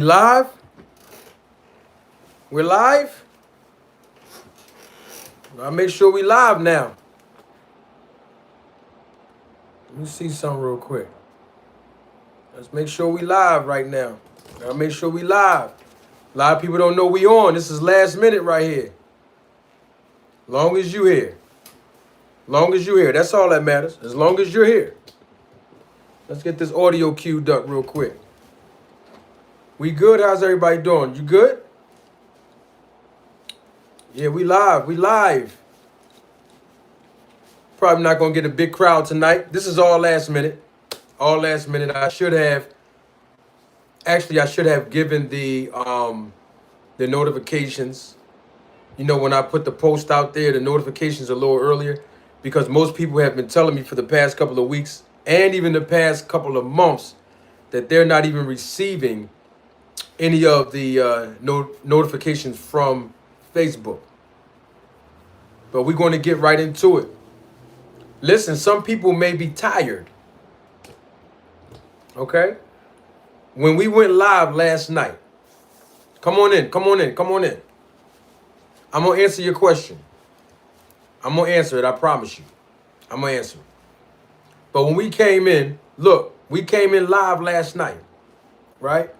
Live? We're live? I'll make sure we live now. Let me see something real quick. Let's make sure we live right now. I'll make sure we live. A lot of people don't know we on. This is last minute right here. Long as you here. Long as you here. That's all that matters. As long as you're here. Let's get this audio queued up real quick. We good? How's everybody doing? You good? Yeah, we live. We live. Probably not going to get a big crowd tonight. This is all last minute. All last minute. I should have given the notifications. You know, when I put the post out there, the notifications a little earlier, because most people have been telling me for the past couple of weeks and even the past couple of months that they're not even receiving any of the notifications from Facebook. But we're going to get right into it. Listen, some people may be tired. Okay? When we went live last night, come on in. I'm going to answer your question. I'm going to answer it, I promise you. I'm going to answer it. But when we came in, look, we came in live last night, right?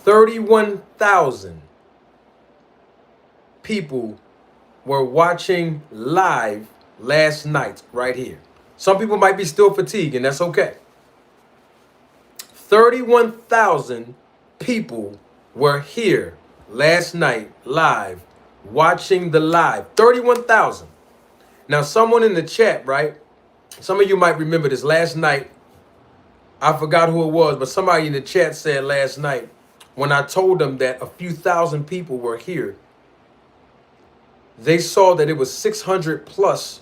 31,000 people were watching live last night right here. Some people might be still fatigued, and that's okay. 31,000 people were here last night live, watching the live. 31,000. Now, someone in the chat, right? Some of you might remember this. Last night, I forgot who it was, but somebody in the chat said last night, when I told them that a few thousand people were here, they saw that it was 600 plus,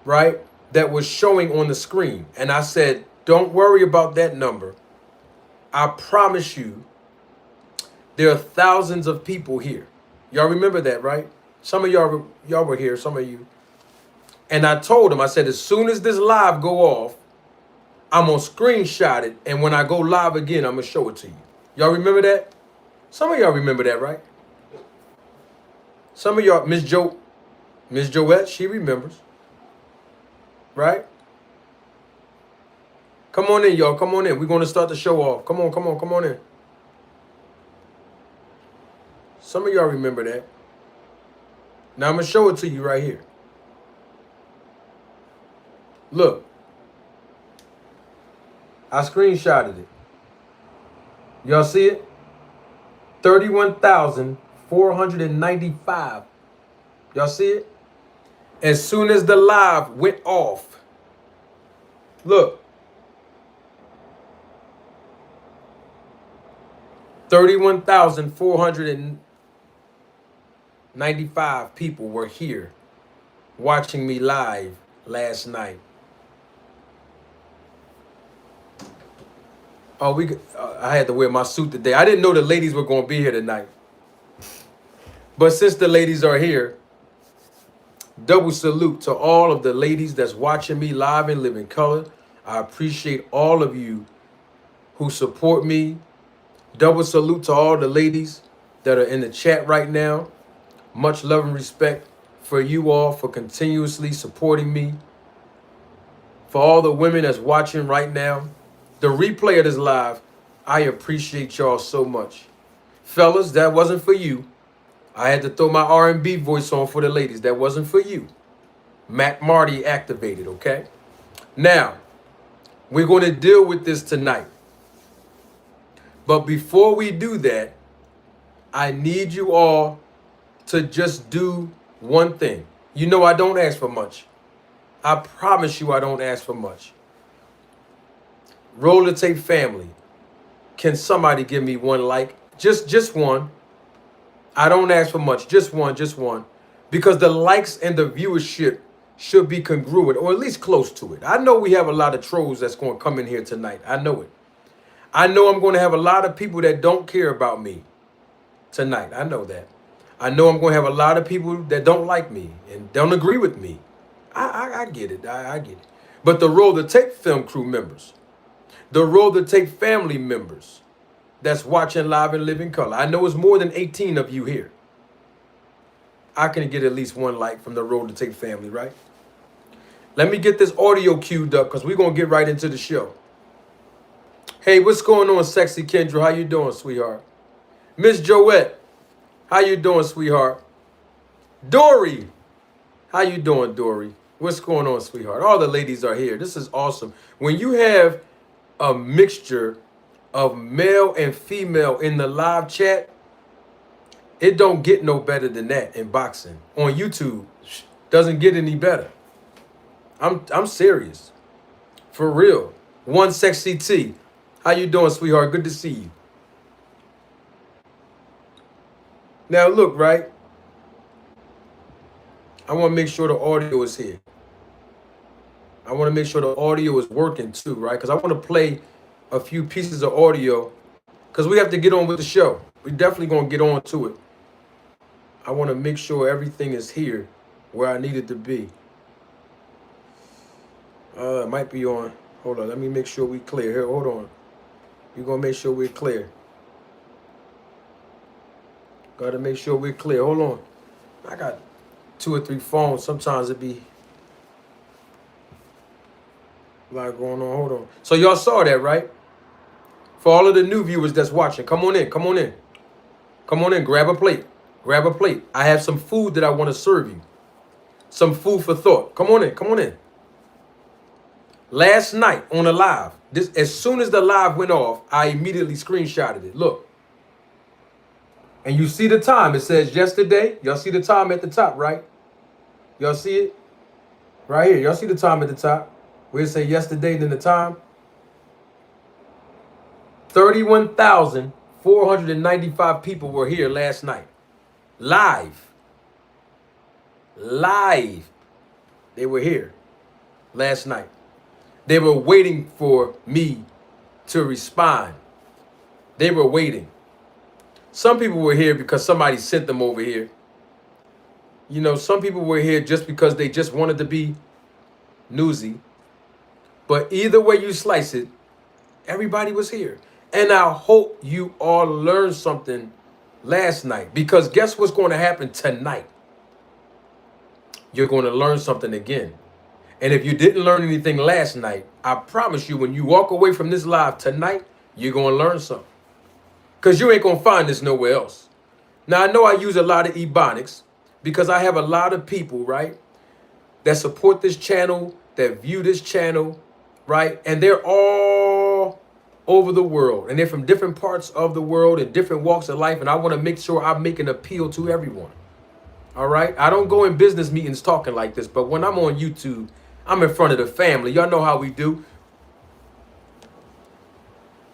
right, that was showing on the screen. And I said, don't worry about that number. I promise you, there are thousands of people here. Y'all remember that, right? Some of y'all were here, some of you. And I told them, I said, as soon as this live go off, I'm going to screenshot it. And when I go live again, I'm going to show it to you. Y'all remember that? Some of y'all remember that, right? Some of y'all, Miss Joette, she remembers. Right? Come on in, y'all. Come on in. We're going to start the show off. Come on in. Some of y'all remember that. Now I'm going to show it to you right here. Look. I screenshotted it. Y'all see it? 31,495. Y'all see it? As soon as the live went off. Look. 31,495 people were here watching me live last night. Oh, I had to wear my suit today. I didn't know the ladies were going to be here tonight. But since the ladies are here, double salute to all of the ladies that's watching me live and live in color. I appreciate all of you who support me. Double salute to all the ladies that are in the chat right now. Much love and respect for you all for continuously supporting me. For all the women that's watching right now. The replay of this live, I appreciate y'all so much. Fellas, that wasn't for you. I had to throw my R&B voice on for the ladies. That wasn't for you. Mac Marty activated, okay? Now, we're going to deal with this tonight. But before we do that, I need you all to just do one thing. You know I don't ask for much. I promise you I don't ask for much. Roll the Tape family. Can somebody give me one like? Just one. I don't ask for much. Just one. Because the likes and the viewership should be congruent, or at least close to it. I know we have a lot of trolls that's going to come in here tonight. I know it. I know I'm going to have a lot of people that don't care about me tonight. I know that. I know I'm going to have a lot of people that don't like me and don't agree with me. I get it. I get it. But the Roll the Tape film crew members, The Road to Tape family members that's watching live and live in color. I know it's more than 18 of you here. I can get at least one like from the Road to Tape family, right? Let me get this audio queued up because we're going to get right into the show. Hey, what's going on, Sexy Kendra? How you doing, sweetheart? Miss Joette, how you doing, sweetheart? Dory, how you doing, Dory? What's going on, sweetheart? All the ladies are here. This is awesome. When you have a mixture of male and female in the live chat, it don't get no better than that in boxing. On YouTube, doesn't get any better. I'm serious. For real. One Sexy T. How you doing, sweetheart? Good to see you. Now look, right? I want to make sure the audio is here. I want to make sure the audio is working too, right? Because I want to play a few pieces of audio because we have to get on with the show. We're definitely going to get on to it. I want to make sure everything is here where I need it to be. It might be on. Hold on. Let me make sure we clear. Here, hold on. We're going to make sure we're clear. Got to make sure we're clear. Hold on. I got 2 or 3 phones. Sometimes it be a lot going on. Hold on. So y'all saw that, right? For all of the new viewers that's watching, come on in. Come on in. Come on in. Grab a plate. Grab a plate. I have some food that I want to serve you. Some food for thought. Come on in. Come on in. Last night on the live, as soon as the live went off, I immediately screenshotted it. Look. And you see the time. It says yesterday. Y'all see the time at the top, right? Y'all see it? Right here. Y'all see the time at the top? Where it say yesterday, then the time? 31,495 people were here last night. Live. Live. They were here last night. They were waiting for me to respond. They were waiting. Some people were here because somebody sent them over here. You know, some people were here just because they just wanted to be newsy. But either way you slice it, everybody was here. And I hope you all learned something last night. Because guess what's going to happen tonight? You're going to learn something again. And if you didn't learn anything last night, I promise you when you walk away from this live tonight, you're going to learn something. Because you ain't going to find this nowhere else. Now, I know I use a lot of ebonics because I have a lot of people, right, that support this channel, that view this channel, right? And they're all over the world. And they're from different parts of the world and different walks of life. And I want to make sure I make an appeal to everyone. All right? I don't go in business meetings talking like this. But when I'm on YouTube, I'm in front of the family. Y'all know how we do.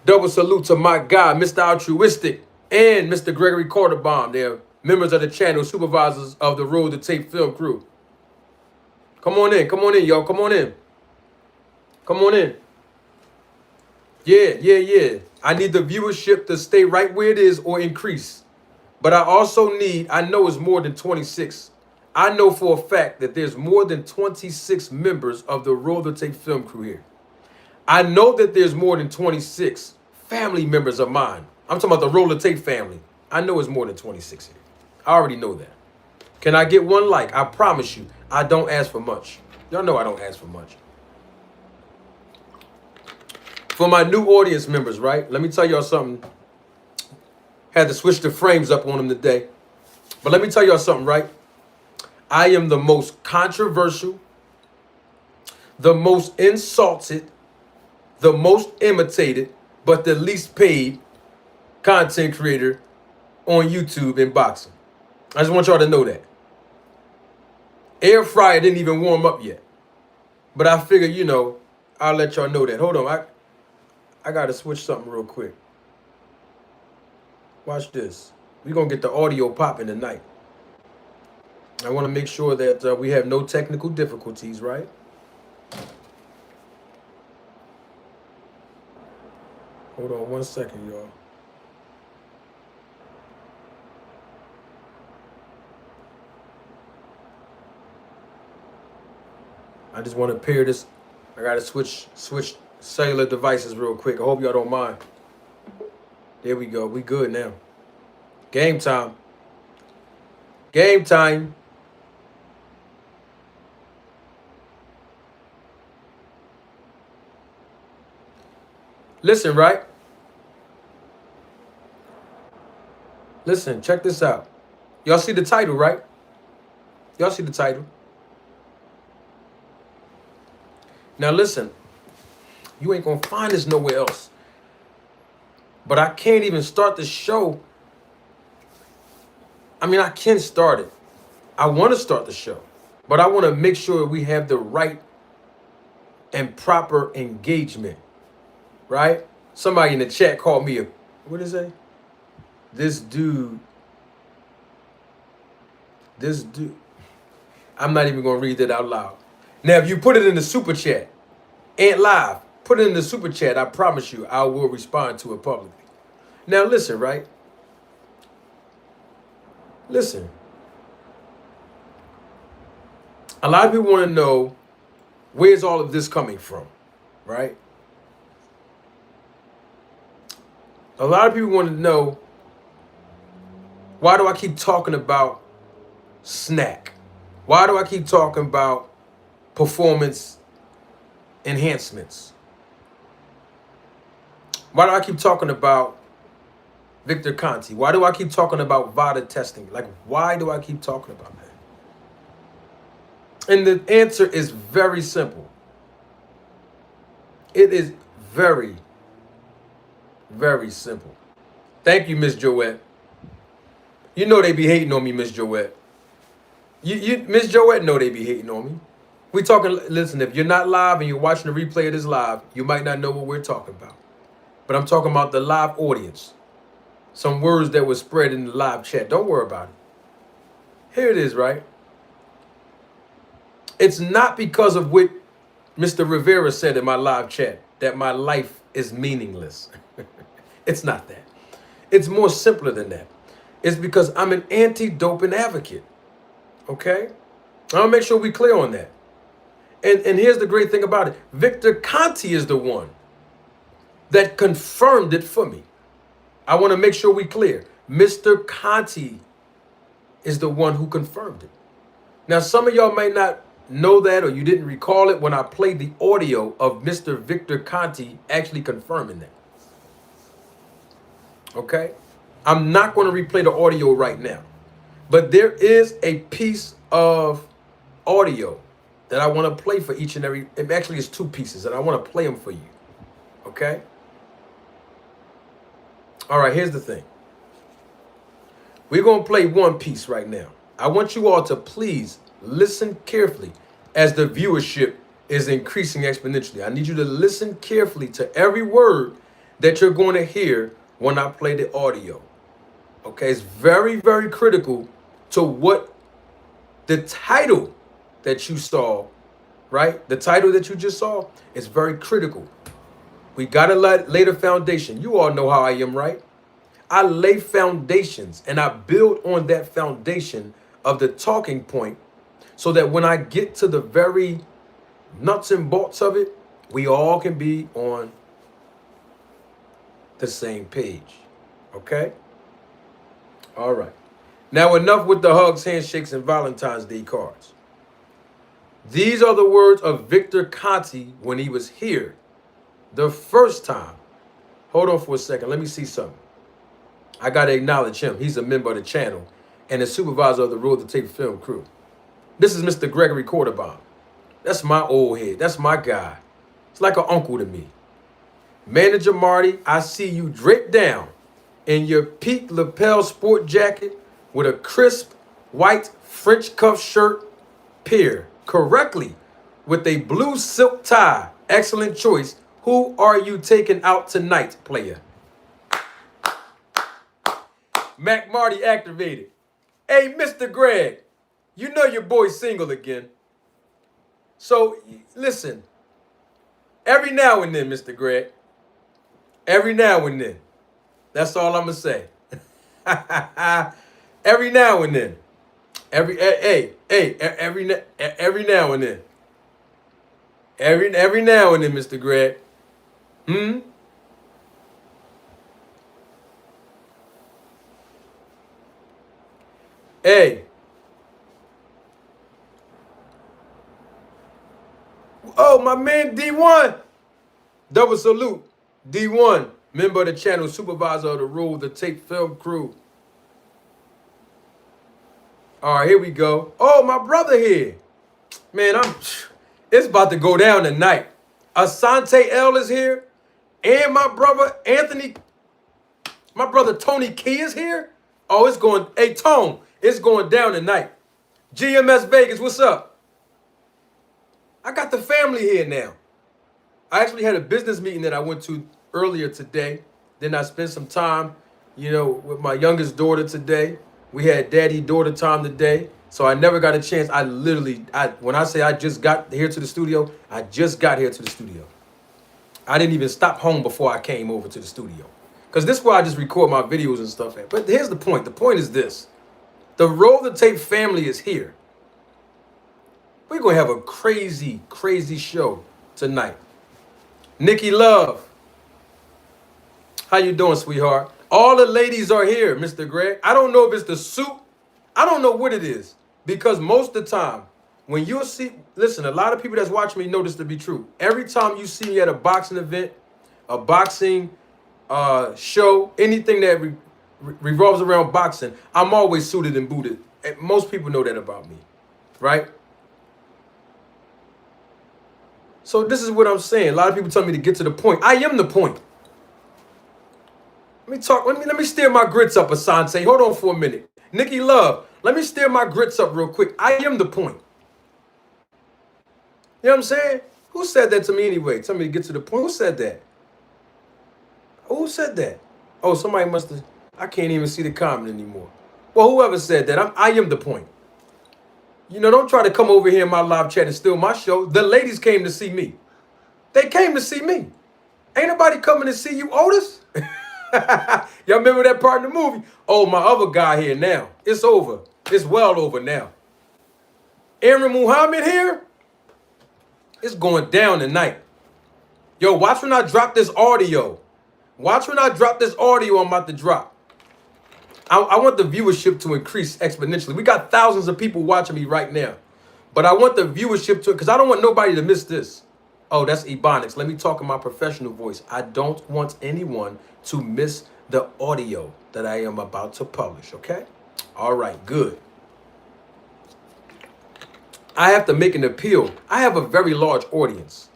Double salute to my guy, Mr. Altruistic, and Mr. Gregory Quarterbaum. They're members of the channel, supervisors of the Road to Tape film crew. Come on in, y'all. Come on in. Come on in. Yeah. I need the viewership to stay right where it is or increase. But I also need, I know it's more than 26. I know for a fact that there's more than 26 members of the Road to Tape film crew here. I know that there's more than 26 family members of mine. I'm talking about the Road to Tape family. I know it's more than 26 here. I already know that. Can I get one like? I promise you, I don't ask for much. Y'all know I don't ask for much. For my new audience members, right? Let me tell y'all something. Had to switch the frames up on them today. But let me tell y'all something, right? I am the most controversial, the most insulted, the most imitated, but the least paid content creator on YouTube in boxing. I just want y'all to know that. Air fryer didn't even warm up yet. But I figured, you know, I'll let y'all know that. Hold on, I got to switch something real quick. Watch this. We're going to get the audio popping tonight. I want to make sure that we have no technical difficulties, right? Hold on 1 second, y'all. I just want to pair this. I got to switch cellular devices real quick. I hope y'all don't mind. There we go. We good now. Game time. Game time. Listen, right? Listen, check this out. Y'all see the title, right? Y'all see the title. Now listen, you ain't gonna find this nowhere else. But I can't even start the show. I mean, I can start it. I want to start the show. But I want to make sure we have the right and proper engagement. Right? Somebody in the chat called me what is it? This dude. I'm not even gonna read that out loud. Now, if you put it in the super chat, ain't live, put it in the super chat. I promise you, I will respond to it publicly. Now, listen, right? Listen. A lot of people want to know, where's all of this coming from, right? A lot of people want to know, why do I keep talking about SNAC? Why do I keep talking about performance enhancements? Why do I keep talking about Victor Conti? Why do I keep talking about VADA testing? Like, why do I keep talking about that? And the answer is very simple. It is very, very simple. Thank you, Miss Joette. You know they be hating on me, Miss Joette. You Miss Joette know they be hating on me. We talking, listen, if you're not live and you're watching the replay of this live, you might not know what we're talking about. But I'm talking about the live audience. Some words that were spread in the live chat. Don't worry about it. Here it is, right? It's not because of what Mr. Rivera said in my live chat that my life is meaningless. It's not that. It's more simpler than that. It's because I'm an anti-doping advocate. Okay? I'll make sure we clear on that. And here's the great thing about it. Victor Conti is the one that confirmed it for me. I want to make sure we clear. Mr. Conti is the one who confirmed it. Now, some of y'all might not know that, or you didn't recall it when I played the audio of Mr. Victor Conti actually confirming that. Okay? I'm not going to replay the audio right now. But there is a piece of audio that I want to play for each and every. It actually is two pieces, and I want to play them for you. Okay? All right, here's the thing. We're going to play one piece right now. I want you all to please listen carefully as the viewership is increasing exponentially. I need you to listen carefully to every word that you're going to hear when I play the audio. Okay, it's very, very critical to what the title that you saw, right? The title that you just saw is very critical. We got to lay the foundation. You all know how I am, right? I lay foundations and I build on that foundation of the talking point so that when I get to the very nuts and bolts of it, we all can be on the same page. Okay? All right. Now, enough with the hugs, handshakes, and Valentine's Day cards. These are the words of Victor Conti when he was here the first time. Hold on for a second. Let me see something. I got to acknowledge him. He's a member of the channel and the supervisor of the Road to Tape film crew. This is Mr. Gregory Quarterbomb. That's my old head. That's my guy. It's like an uncle to me. Manager Marty, I see you draped down in your peak lapel sport jacket with a crisp white French cuff shirt, pair correctly with a blue silk tie. Excellent choice. Who are you taking out tonight, player? Mac Marty activated. Hey, Mr. Greg, you know your boy's single again. So, listen, every now and then, Mr. Greg, every now and then, that's all I'm going to say. Every now and then, every now and then, every now and then, Mr. Greg, Hmm? Hey. Oh, my man D1. Double salute. D1. Member of the channel, supervisor of the rule, the tape film crew. All right, here we go. Oh, my brother here. Man, it's about to go down tonight. Asante L is here. And my brother Anthony, my brother Tony Key is here. Oh, it's going, hey, Tone, it's going down tonight. GMS Vegas, what's up? I got the family here now. I actually had a business meeting that I went to earlier today. Then I spent some time, with my youngest daughter today. We had daddy-daughter time today. So I never got a chance. When I say I just got here to the studio, I just got here to the studio. I didn't even stop home before I came over to the studio. Because this is where I just record my videos and stuff at. But here's the point. The point is this. The Roll the Tape family is here. We're going to have a crazy, crazy show tonight. Nikki Love. How you doing, sweetheart? All the ladies are here, Mr. Greg. I don't know if it's the suit. I don't know what it is. Because most of the time, when you'll see, listen, a lot of people that's watching me know this to be true. Every time you see me at a boxing event, a boxing show, anything that revolves around boxing, I'm always suited and booted. And most people know that about me, right? So this is what I'm saying. A lot of people tell me to get to the point. I am the point. Let me talk. Let me steer my grits up, Asante. Hold on for a minute. Nikki Love, let me steer my grits up real quick. I am the point. You know what I'm saying? Who said that to me anyway? Tell me to get to the point. Who said that? Who said that? Oh, somebody must have. I can't even see the comment anymore. Well, whoever said that, I am the point. Don't try to come over here in my live chat and steal my show. The ladies came to see me. They came to see me. Ain't nobody coming to see you, Otis. Y'all remember that part in the movie? Oh, my other guy here now. It's over. It's well over now. Aaron Muhammad here. It's going down tonight. Yo, watch when I drop this audio. Watch when I drop this audio I'm about to drop. I want the viewership to increase exponentially. We got thousands of people watching me right now. But I want the viewership to, because I don't want nobody to miss this. Oh, that's Ebonics. Let me talk in my professional voice. I don't want anyone to miss the audio that I am about to publish, okay? All right, good. I have to make an appeal. I have a very large audience,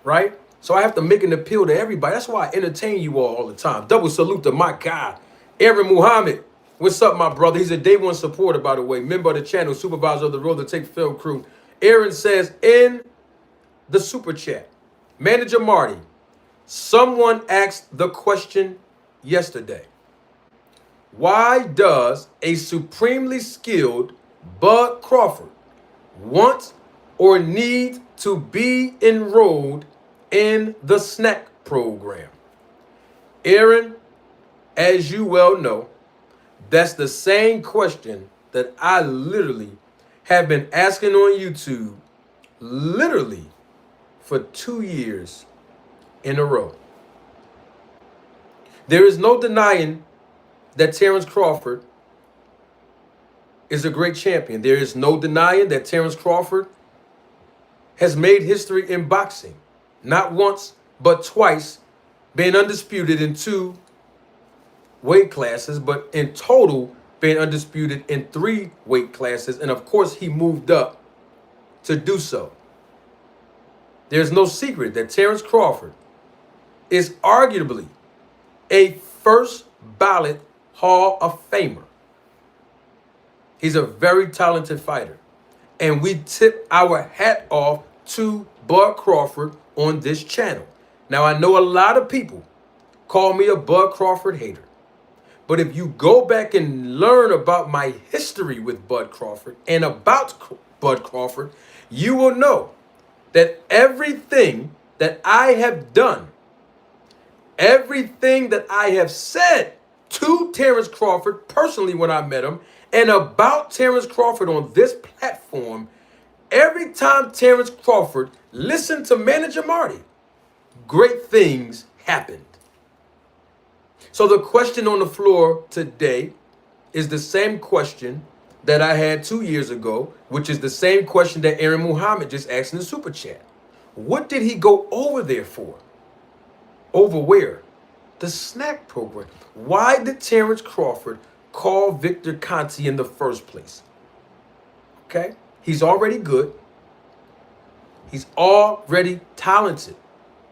right? So I have to make an appeal to everybody. That's why I entertain you all the time. Double salute to my guy, Aaron Muhammad. What's up, my brother? He's a day one supporter, by the way. Member of the channel, supervisor of the Roll the Tape film crew. Aaron says in the super chat, Manager Marty, someone asked the question yesterday. Why does a supremely skilled Bud Crawford want or need to be enrolled in the SNAC program? Aaron, as you well know, that's the same question that I literally have been asking on YouTube literally for 2 years in a row. There is no denying that Terence Crawford is a great champion. There is no denying that Terence Crawford has made history in boxing. Not once, but twice, being undisputed in 2 weight classes, but in total being undisputed in 3 weight classes. And of course, he moved up to do so. There's no secret that Terence Crawford is arguably a first ballot Hall of Famer. He's a very talented fighter. And we tip our hat off to Bud Crawford on this channel. Now, I know a lot of people call me a Bud Crawford hater. But if you go back and learn about my history with Bud Crawford and about Bud Crawford, you will know that everything that I have done, everything that I have said to Terence Crawford personally when I met him, and about Terence Crawford on this platform, every time Terence Crawford listened to Manager Marty, great things happened. So the question on the floor today is the same question that I had 2 years ago, which is the same question that Aaron Muhammad just asked in the super chat. What did he go over there for? Over where? The SNAC program. Why did Terence Crawford call Victor Conti in the first place? Okay? He's already good. He's already talented.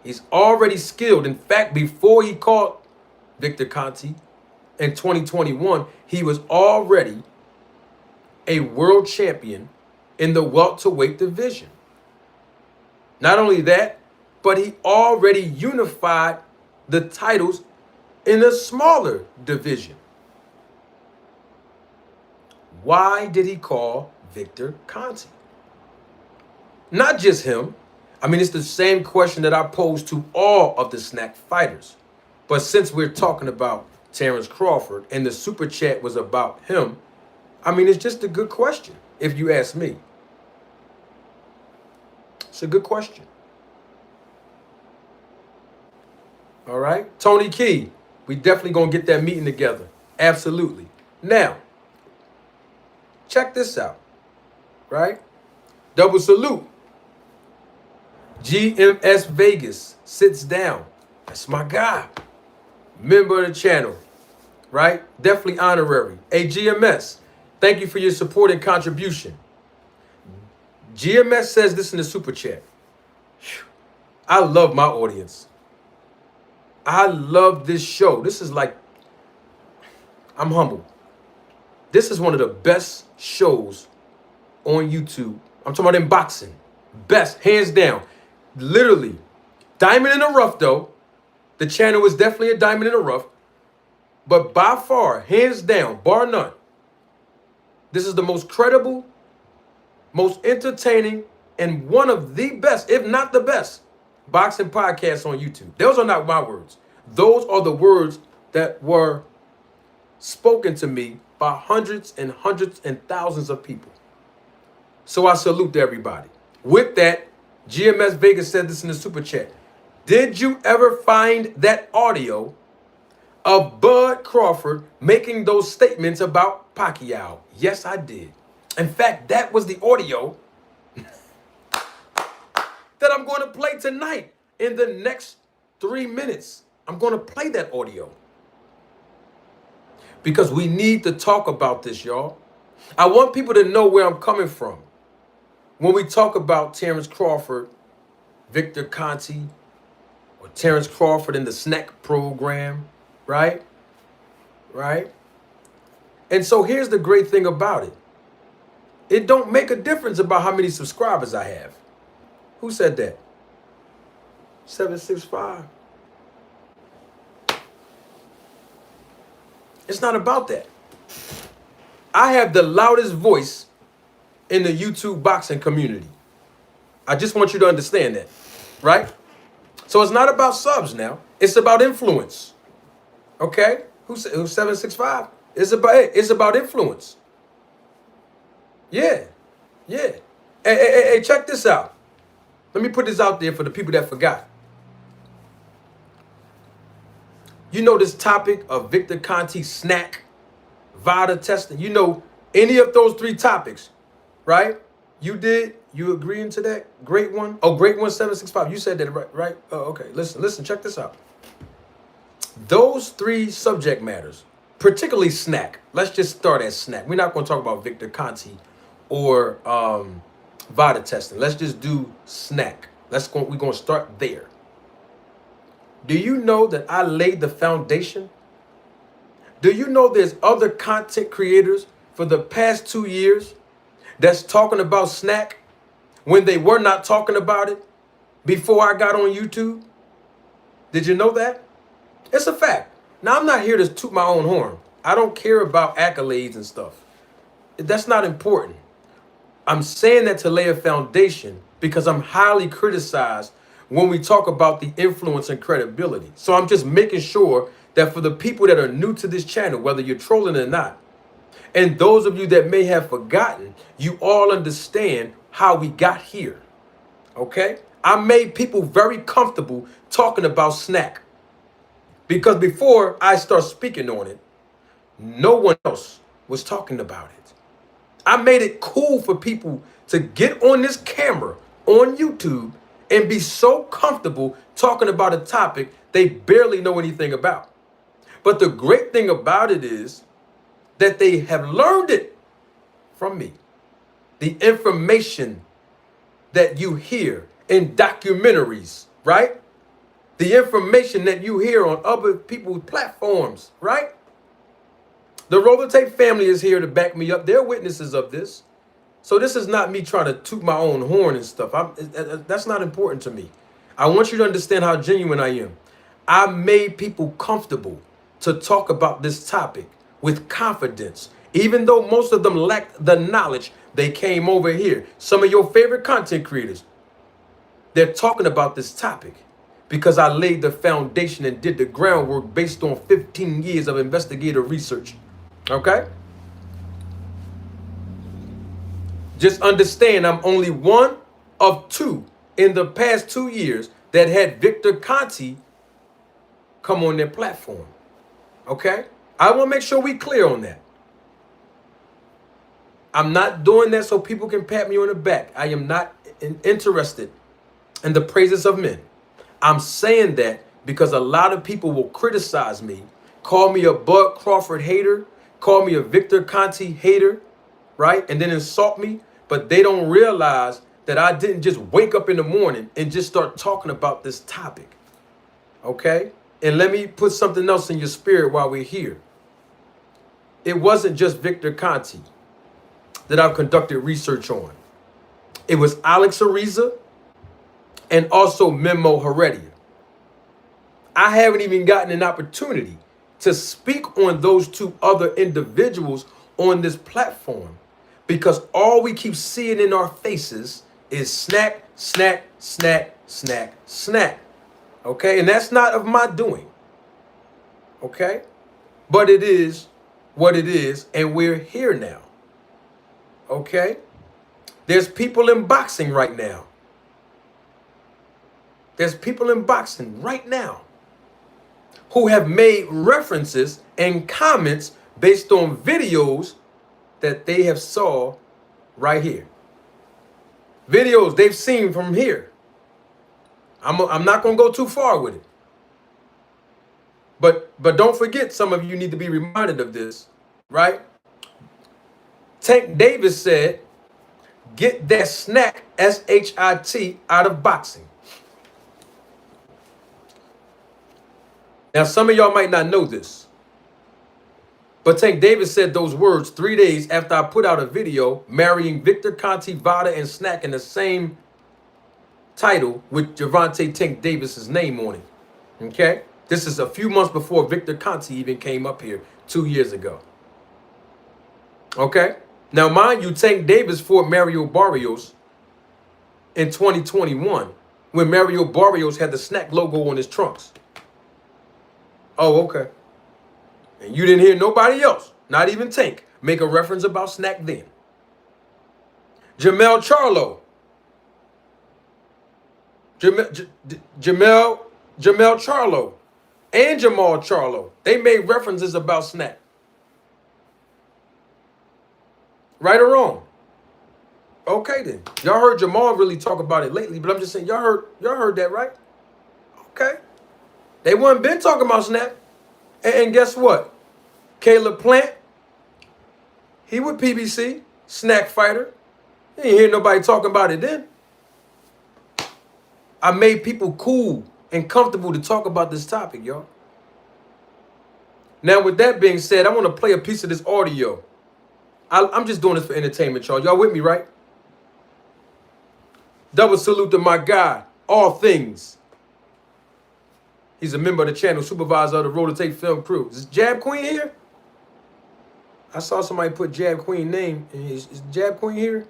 He's already skilled. In fact, before he called Victor Conti in 2021, he was already a world champion in the welterweight division. Not only that, but he already unified the titles in a smaller division. Why did he call Victor Conti? Not just him. I mean, it's the same question that I posed to all of the SNAC fighters. But since we're talking about Terence Crawford and the super chat was about him, I mean, it's just a good question, if you ask me. It's a good question. All right? Tony Key, we definitely going to get that meeting together. Absolutely. Now, check this out. Right? Double salute. GMS Vegas sits down. That's my guy. Member of the channel. Right? Definitely honorary. Hey, GMS, thank you for your support and contribution. GMS says this in the super chat. I love my audience. I love this show. This is like, I'm humble. This is one of the best shows on YouTube. I'm talking about in boxing. Best, hands down. Literally. Diamond in the rough, though. The channel is definitely a diamond in the rough. But by far, hands down, bar none, this is the most credible, most entertaining, and one of the best, if not the best, boxing podcasts on YouTube. Those are not my words. Those are the words that were spoken to me by hundreds and thousands of people. So I salute to everybody. With that, GMS Vegas said this in the super chat. Did you ever find that audio of Bud Crawford making those statements about Pacquiao? Yes, I did. In fact, that was the audio that I'm going to play tonight in the next 3 minutes. I'm going to play that audio because we need to talk about this, y'all. I want people to know where I'm coming from. When we talk about Terence Crawford, Victor Conti, or Terence Crawford in the SNAC program, right? Right? And so here's the great thing about it. It don't make a difference about how many subscribers I have. Who said that? 765. It's not about that. I have the loudest voice in the YouTube boxing community. I just want you to understand that, right? So it's not about subs now. It's about influence. Okay? Who's 765? It's about influence. Yeah. Yeah. Hey, check this out. Let me put this out there for the people that forgot. You know this topic of Victor Conti SNAC, VADA testing. You know any of those 3 topics, right? You did. You agreeing to that? Great one. Oh, great one, 765. You said that right? Oh, okay. Listen. Check this out. Those 3 subject matters, particularly SNAC. Let's just start at SNAC. We're not going to talk about Victor Conti or VADA testing. Let's just do SNAC. We're going to start there. Do you know that I laid the foundation? Do you know there's other content creators for the past 2 years that's talking about SNAC when they were not talking about it before I got on YouTube? Did you know that? It's a fact. Now, I'm not here to toot my own horn. I don't care about accolades and stuff. That's not important. I'm saying that to lay a foundation because I'm highly criticized when we talk about the influence and credibility. So I'm just making sure that for the people that are new to this channel, whether you're trolling or not, and those of you that may have forgotten, you all understand how we got here. Okay? I made people very comfortable talking about SNAC. Because before I start speaking on it, no one else was talking about it. I made it cool for people to get on this camera on YouTube and be so comfortable talking about a topic they barely know anything about. But the great thing about it is that they have learned it from me. The information that you hear in documentaries, right? The information that you hear on other people's platforms, right? The Roller Tape family is here to back me up. They're witnesses of this. So this is not me trying to toot my own horn and stuff. That's not important to me. I want you to understand how genuine I am. I made people comfortable to talk about this topic with confidence. Even though most of them lacked the knowledge, they came over here. Some of your favorite content creators, they're talking about this topic because I laid the foundation and did the groundwork based on 15 years of investigative research. Okay? Just understand I'm only one of two in the past 2 years that had Victor Conti come on their platform. Okay? I want to make sure we clear on that. I'm not doing that so people can pat me on the back. I am not interested in the praises of men. I'm saying that because a lot of people will criticize me, call me a Bud Crawford hater, call me a Victor Conti hater, right? And then insult me, but they don't realize that I didn't just wake up in the morning and just start talking about this topic, okay? And let me put something else in your spirit while we're here. It wasn't just Victor Conti that I've conducted research on. It was Alex Ariza and also Memo Heredia. I haven't even gotten an opportunity to speak on those two other individuals on this platform because all we keep seeing in our faces is SNAC, SNAC, SNAC, SNAC, SNAC. Okay? And that's not of my doing. Okay? But it is what it is, and we're here now. Okay? There's people in boxing right now. There's people in boxing right now who have made references and comments based on videos that they have saw right here. Videos they've seen from here. I'm not going to go too far with it. But don't forget, some of you need to be reminded of this, right? Tank Davis said, get that SNAC, S-H-I-T, out of boxing. Now, some of y'all might not know this, but Tank Davis said those words 3 days after I put out a video marrying Victor Conti, Vada, and SNAC in the same title with Javante Tank Davis's name on it. Okay? This is a few months before Victor Conti even came up here 2 years ago. Okay? Now, mind you, Tank Davis fought Mario Barrios in 2021 when Mario Barrios had the SNAC logo on his trunks. Oh, okay. And you didn't hear nobody else, not even Tank, make a reference about SNAC then. Jamel Charlo. Jamel Charlo and Jamal Charlo, they made references about SNAC. Right or wrong? Okay then. Y'all heard Jamal really talk about it lately, but I'm just saying, y'all heard that, right? Okay. They wasn't been talking about SNAC. And guess what? Caleb Plant, he with PBC, SNAC fighter. You ain't hear nobody talking about it then. I made people cool and comfortable to talk about this topic, y'all. Now, with that being said, I want to play a piece of this audio. I'm just doing this for entertainment, y'all. Y'all with me, right? Double salute to my guy, All Things. He's a member of the channel, supervisor of the Roller Tape film crew. Is Jab Queen here? I saw somebody put Jab Queen name. Is Jab Queen here?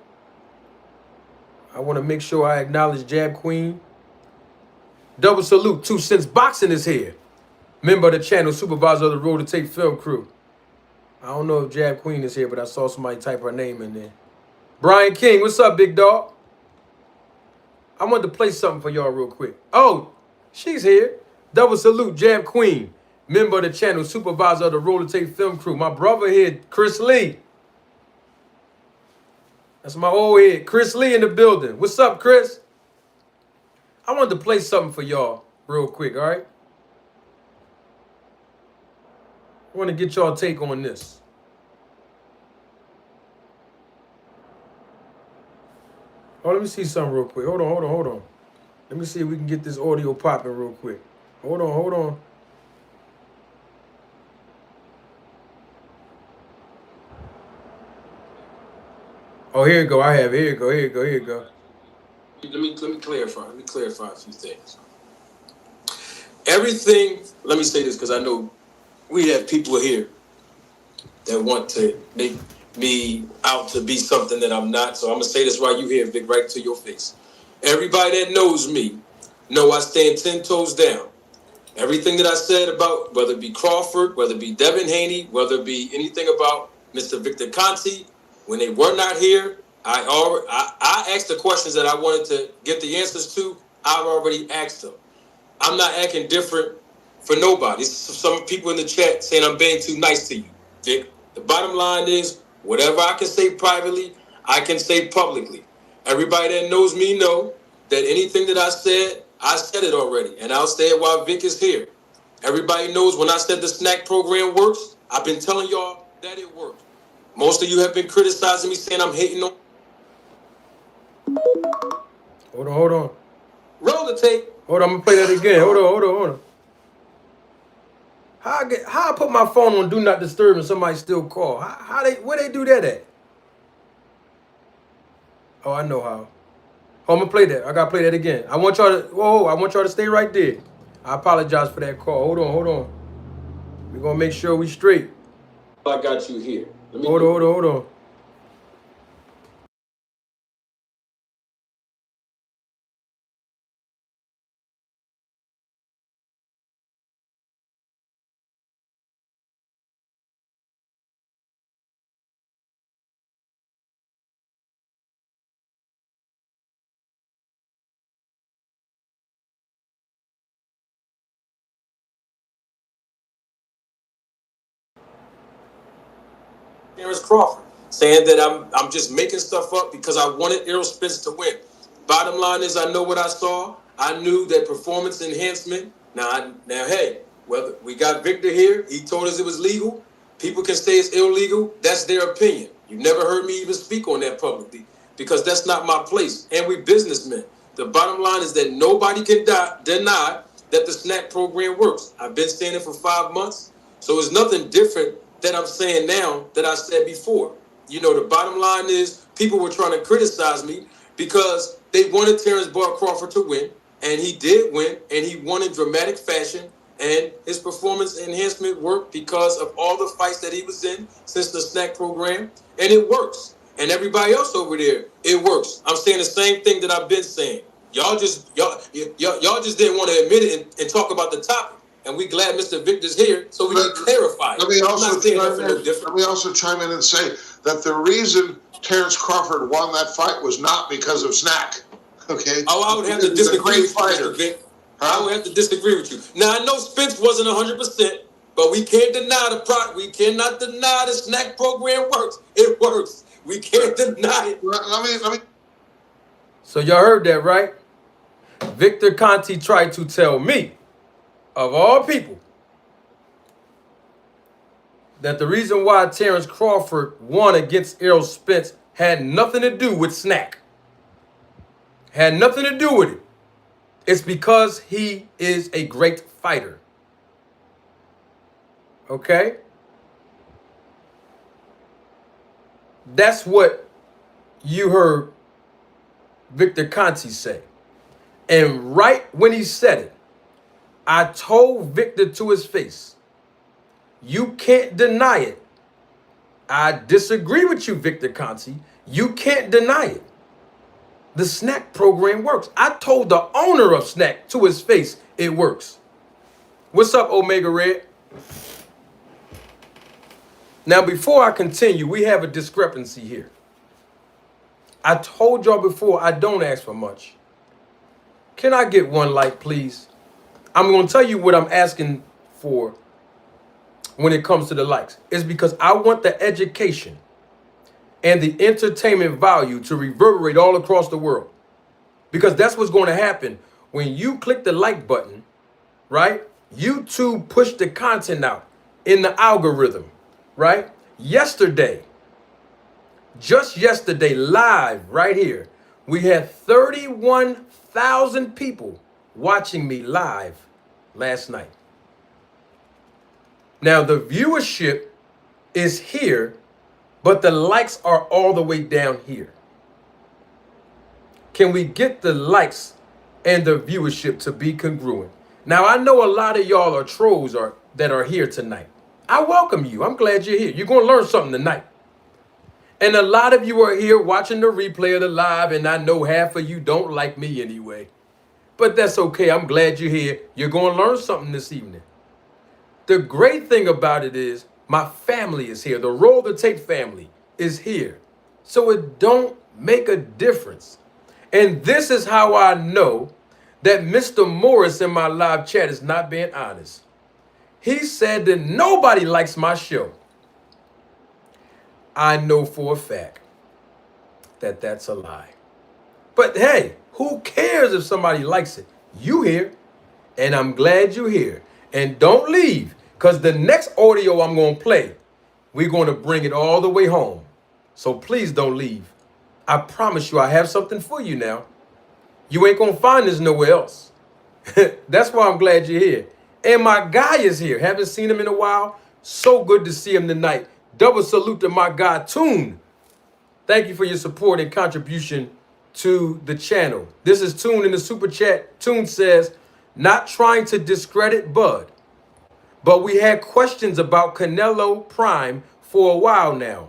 I want to make sure I acknowledge Jab Queen. Double salute, too, since boxing is here. Member of the channel, supervisor of the Roller Tape film crew. I don't know if Jab Queen is here, but I saw somebody type her name in there. Brian King, what's up, big dog? I wanted to play something for y'all real quick. Oh, she's here. Double salute, Jam Queen. Member of the channel, supervisor of the Roller Tape Film Crew. My brother here, Chris Lee. That's my old head. Chris Lee in the building. What's up, Chris? I wanted to play something for y'all real quick, all right? I want to get y'all take on this. Oh, let me see something real quick. Hold on. Let me see if we can get this audio popping real quick. Hold on. Oh, here you go. I have it. Here you go. Let me clarify. Let me clarify a few things. Everything, let me say this because I know we have people here that want to make me out to be something that I'm not. So I'm going to say this while you hear Vic, right to your face. Everybody that knows me know I stand 10 toes down. Everything that I said about, whether it be Crawford, whether it be Devin Haney, whether it be anything about Mr. Victor Conti, when they were not here, I asked the questions that I wanted to get the answers to. I've already asked them. I'm not acting different for nobody. Some people in the chat saying I'm being too nice to you, Vic. The bottom line is, whatever I can say privately, I can say publicly. Everybody that knows me know that anything that I said it already. And I'll say it while Vic is here. Everybody knows when I said the SNAC program works, I've been telling y'all that it works. Most of you have been criticizing me, saying I'm hating on. Hold on. Roll the tape. Hold on, I'm gonna play that again. Hold on. How I put my phone on do not disturb and somebody still call? Where they do that at? Oh, I know how. Oh, I'm gonna play that. I gotta play that again. I want y'all to stay right there. I apologize for that call. Hold on. We're gonna make sure we straight. I got you here. Hold on. Terence Crawford saying that I'm just making stuff up because I wanted Errol Spence to win. Bottom line is, I know what I saw. I knew that performance enhancement. Now, hey, well, we got Victor here. He told us it was legal. People can say it's illegal. That's their opinion. You've never heard me even speak on that publicly because that's not my place. And we businessmen. The bottom line is that nobody can deny that the SNAC program works. I've been saying it for 5 months. So it's nothing different that I'm saying now that I said before. You know, the bottom line is people were trying to criticize me because they wanted Terence Bud Crawford to win, and he did win, and he won in dramatic fashion, and his performance enhancement worked because of all the fights that he was in since the SNAC program, and it works. And everybody else over there, it works. I'm saying the same thing that I've been saying. Y'all just didn't want to admit it and talk about the topic. And we glad Mr. Victor's here, so we can clarify. Let me also chime in and say that the reason Terence Crawford won that fight was not because of SNAC. Okay. Oh, I would have to disagree with you, Mr. Vic. I would have to disagree with you. Now I know Spence wasn't 100%, but we can't deny we cannot deny the SNAC program works. It works. We can't deny it. Let me. So y'all heard that, right? Victor Conti tried to tell me, of all people, that the reason why Terence Crawford won against Errol Spence had nothing to do with SNAC. Had nothing to do with it. It's because he is a great fighter. Okay? That's what you heard Victor Conti say. And right when he said it, I told Victor to his face, you can't deny it. I disagree with you, Victor Conti. You can't deny it. The SNAC program works. I told the owner of SNAC to his face, it works. What's up, Omega Red? Now, before I continue, we have a discrepancy here. I told y'all before, I don't ask for much. Can I get one like, please? I'm going to tell you what I'm asking for when it comes to the likes. It's because I want the education and the entertainment value to reverberate all across the world. Because that's what's going to happen when you click the like button, right? YouTube push the content out in the algorithm, right? Yesterday, just yesterday, live right here, we had 31,000 people watching me live last night. Now, the viewership is here, but the likes are all the way down here. Can we get the likes and the viewership to be congruent? Now, I know a lot of y'all are trolls that are here tonight. I welcome you. I'm glad you're here. You're going to learn something tonight. And a lot of you are here watching the replay of the live, and I know half of you don't like me anyway. But that's okay. I'm glad you're here. You're going to learn something this evening. The great thing about it is my family is here. The Roll the Tape family is here. So it don't make a difference. And this is how I know that Mr. Morris in my live chat is not being honest. He said that nobody likes my show. I know for a fact that that's a lie. But hey, who cares if somebody likes it? You here, and I'm glad you're here. And don't leave, because the next audio I'm going to play, we're going to bring it all the way home. So please don't leave. I promise you I have something for you now. You ain't going to find this nowhere else. That's why I'm glad you're here. And my guy is here. Haven't seen him in a while. So good to see him tonight. Double salute to my guy, Toon. Thank you for your support and contribution to the channel. This is Toon in the super chat. Toon says, not trying to discredit Bud, but we had questions about Canelo Prime for a while now.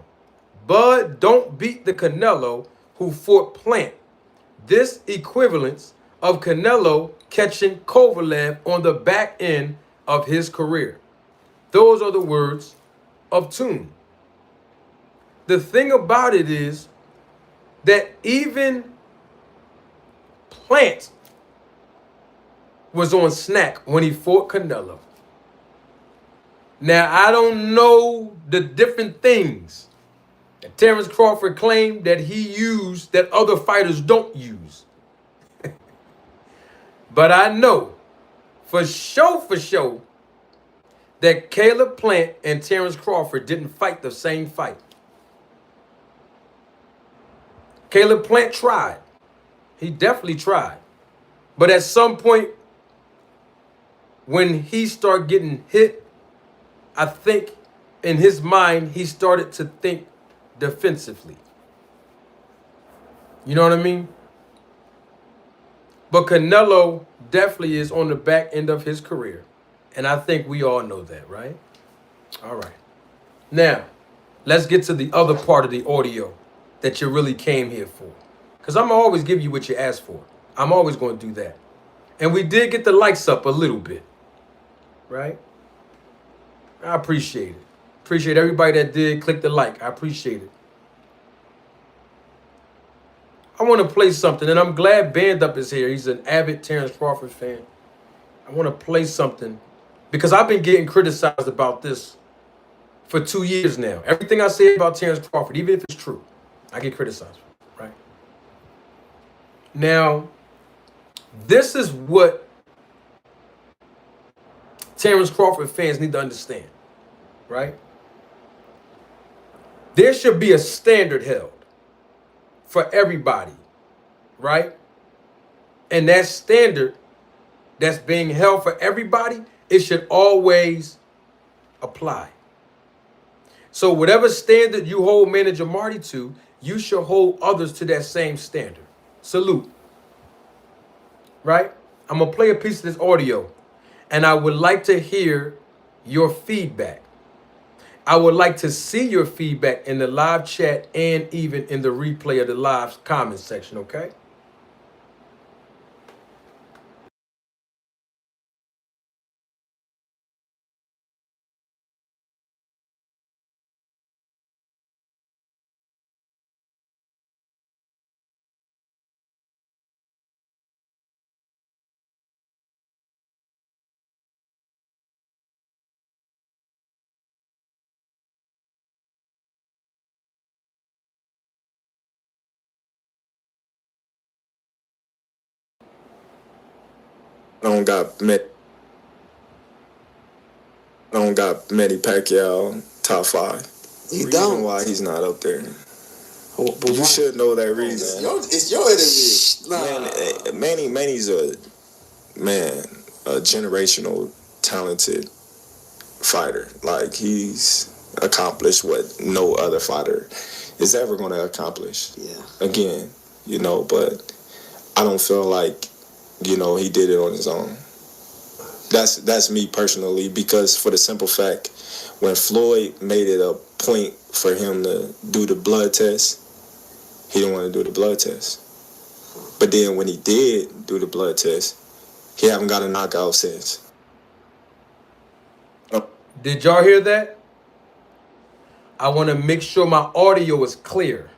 Bud don't beat the Canelo who fought Plant. This equivalence of Canelo catching Kovalev on the back end of his career. Those are the words of Toon. The thing about it is that even Plant was on SNAC when he fought Canelo. Now, I don't know the different things that Terence Crawford claimed that he used that other fighters don't use. But I know for sure that Caleb Plant and Terence Crawford didn't fight the same fight. Caleb Plant tried. He definitely tried. But at some point, when he started getting hit, I think in his mind, he started to think defensively. You know what I mean? But Canelo definitely is on the back end of his career. And I think we all know that, right? All right. Now, let's get to the other part of the audio that you really came here for. Because I'm always give you what you asked for. I'm always going to do that. And we did get the likes up a little bit, right? I appreciate it. Appreciate everybody that did click the like. I appreciate it. I want to play something, and I'm glad Band Up is here. He's an avid Terence Crawford fan. I want to play something because I've been getting criticized about this for 2 years now. Everything I say about Terence Crawford, even if it's true, I get criticized, right? Now, this is what Terence Crawford fans need to understand, right? There should be a standard held for everybody, right? And that standard that's being held for everybody, it should always apply. So whatever standard you hold Manager Marty to, you should hold others to that same standard. Salute. Right? I'm going to play a piece of this audio, and I would like to hear your feedback. I would like to see your feedback in the live chat and even in the replay of the live comment section, okay? I don't got Manny Pacquiao top 5. You Reason don't. why he's not up there. But You should know that reason. It's your interview. Man, Manny's a generational talented fighter. Like, he's accomplished what no other fighter is ever going to accomplish. Yeah. Again, but I don't feel like, he did it on his own. That's me personally, because for the simple fact, when Floyd made it a point for him to do the blood test, he didn't want to do the blood test. But then when he did do the blood test, he haven't got a knockout since. Did y'all hear that? I want to make sure my audio is clear.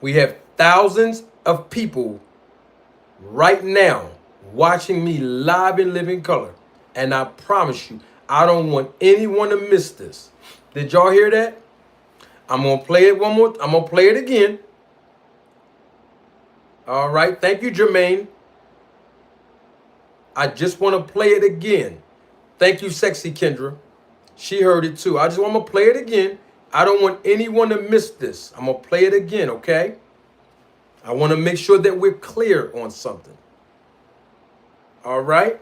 We have thousands of people right now watching me live in living color. And I promise you, I don't want anyone to miss this. Did y'all hear that? I'm going to play it one more. I'm going to play it again. All right. Thank you, Jermaine. I just want to play it again. Thank you, Sexy Kendra. She heard it too. I'm going to play it again. I don't want anyone to miss this. I'm going to play it again, okay? I want to make sure that we're clear on something. All right?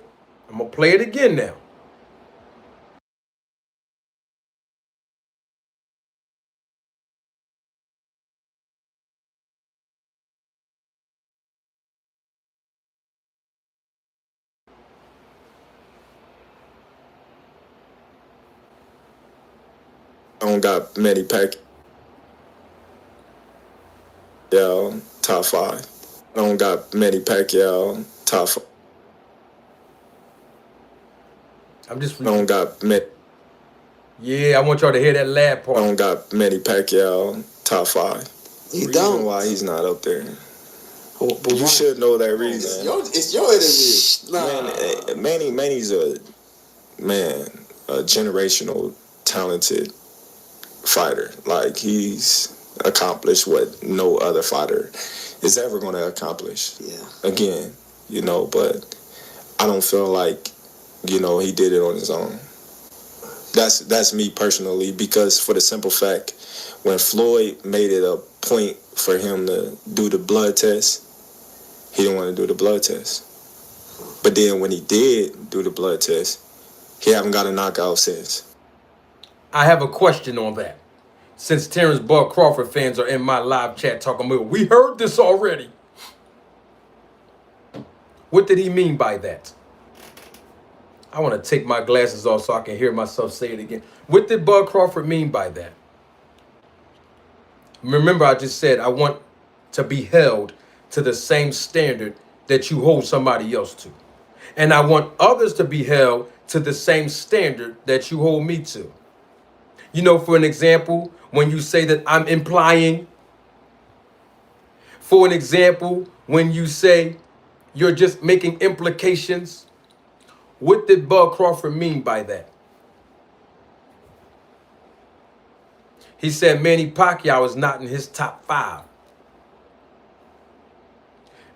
I'm going to play it again now. I don't got Manny Pacquiao top 5. I don't got Manny Pacquiao top 5. I'm just... I don't got Yeah, I want y'all to hear that last part. I don't got Manny Pacquiao top 5. You Reason don't. why he's not up there. But you should know that reason. It's your interview. Manny's a generational talented fighter. Like, he's accomplished what no other fighter is ever going to accomplish. Yeah. Again, but I don't feel like, he did it on his own. That's me personally, because for the simple fact, when Floyd made it a point for him to do the blood test, he didn't want to do the blood test. But then when he did do the blood test, he haven't got a knockout since. I have a question on that. Since Terence Bud Crawford fans are in my live chat talking about, we heard this already. What did he mean by that? I want to take my glasses off so I can hear myself say it again. What did Bud Crawford mean by that? Remember, I just said I want to be held to the same standard that you hold somebody else to. And I want others to be held to the same standard that you hold me to. For an example, when you say that I'm implying. For an example, when you say you're just making implications. What did Bud Crawford mean by that? He said Manny Pacquiao is not in his top 5.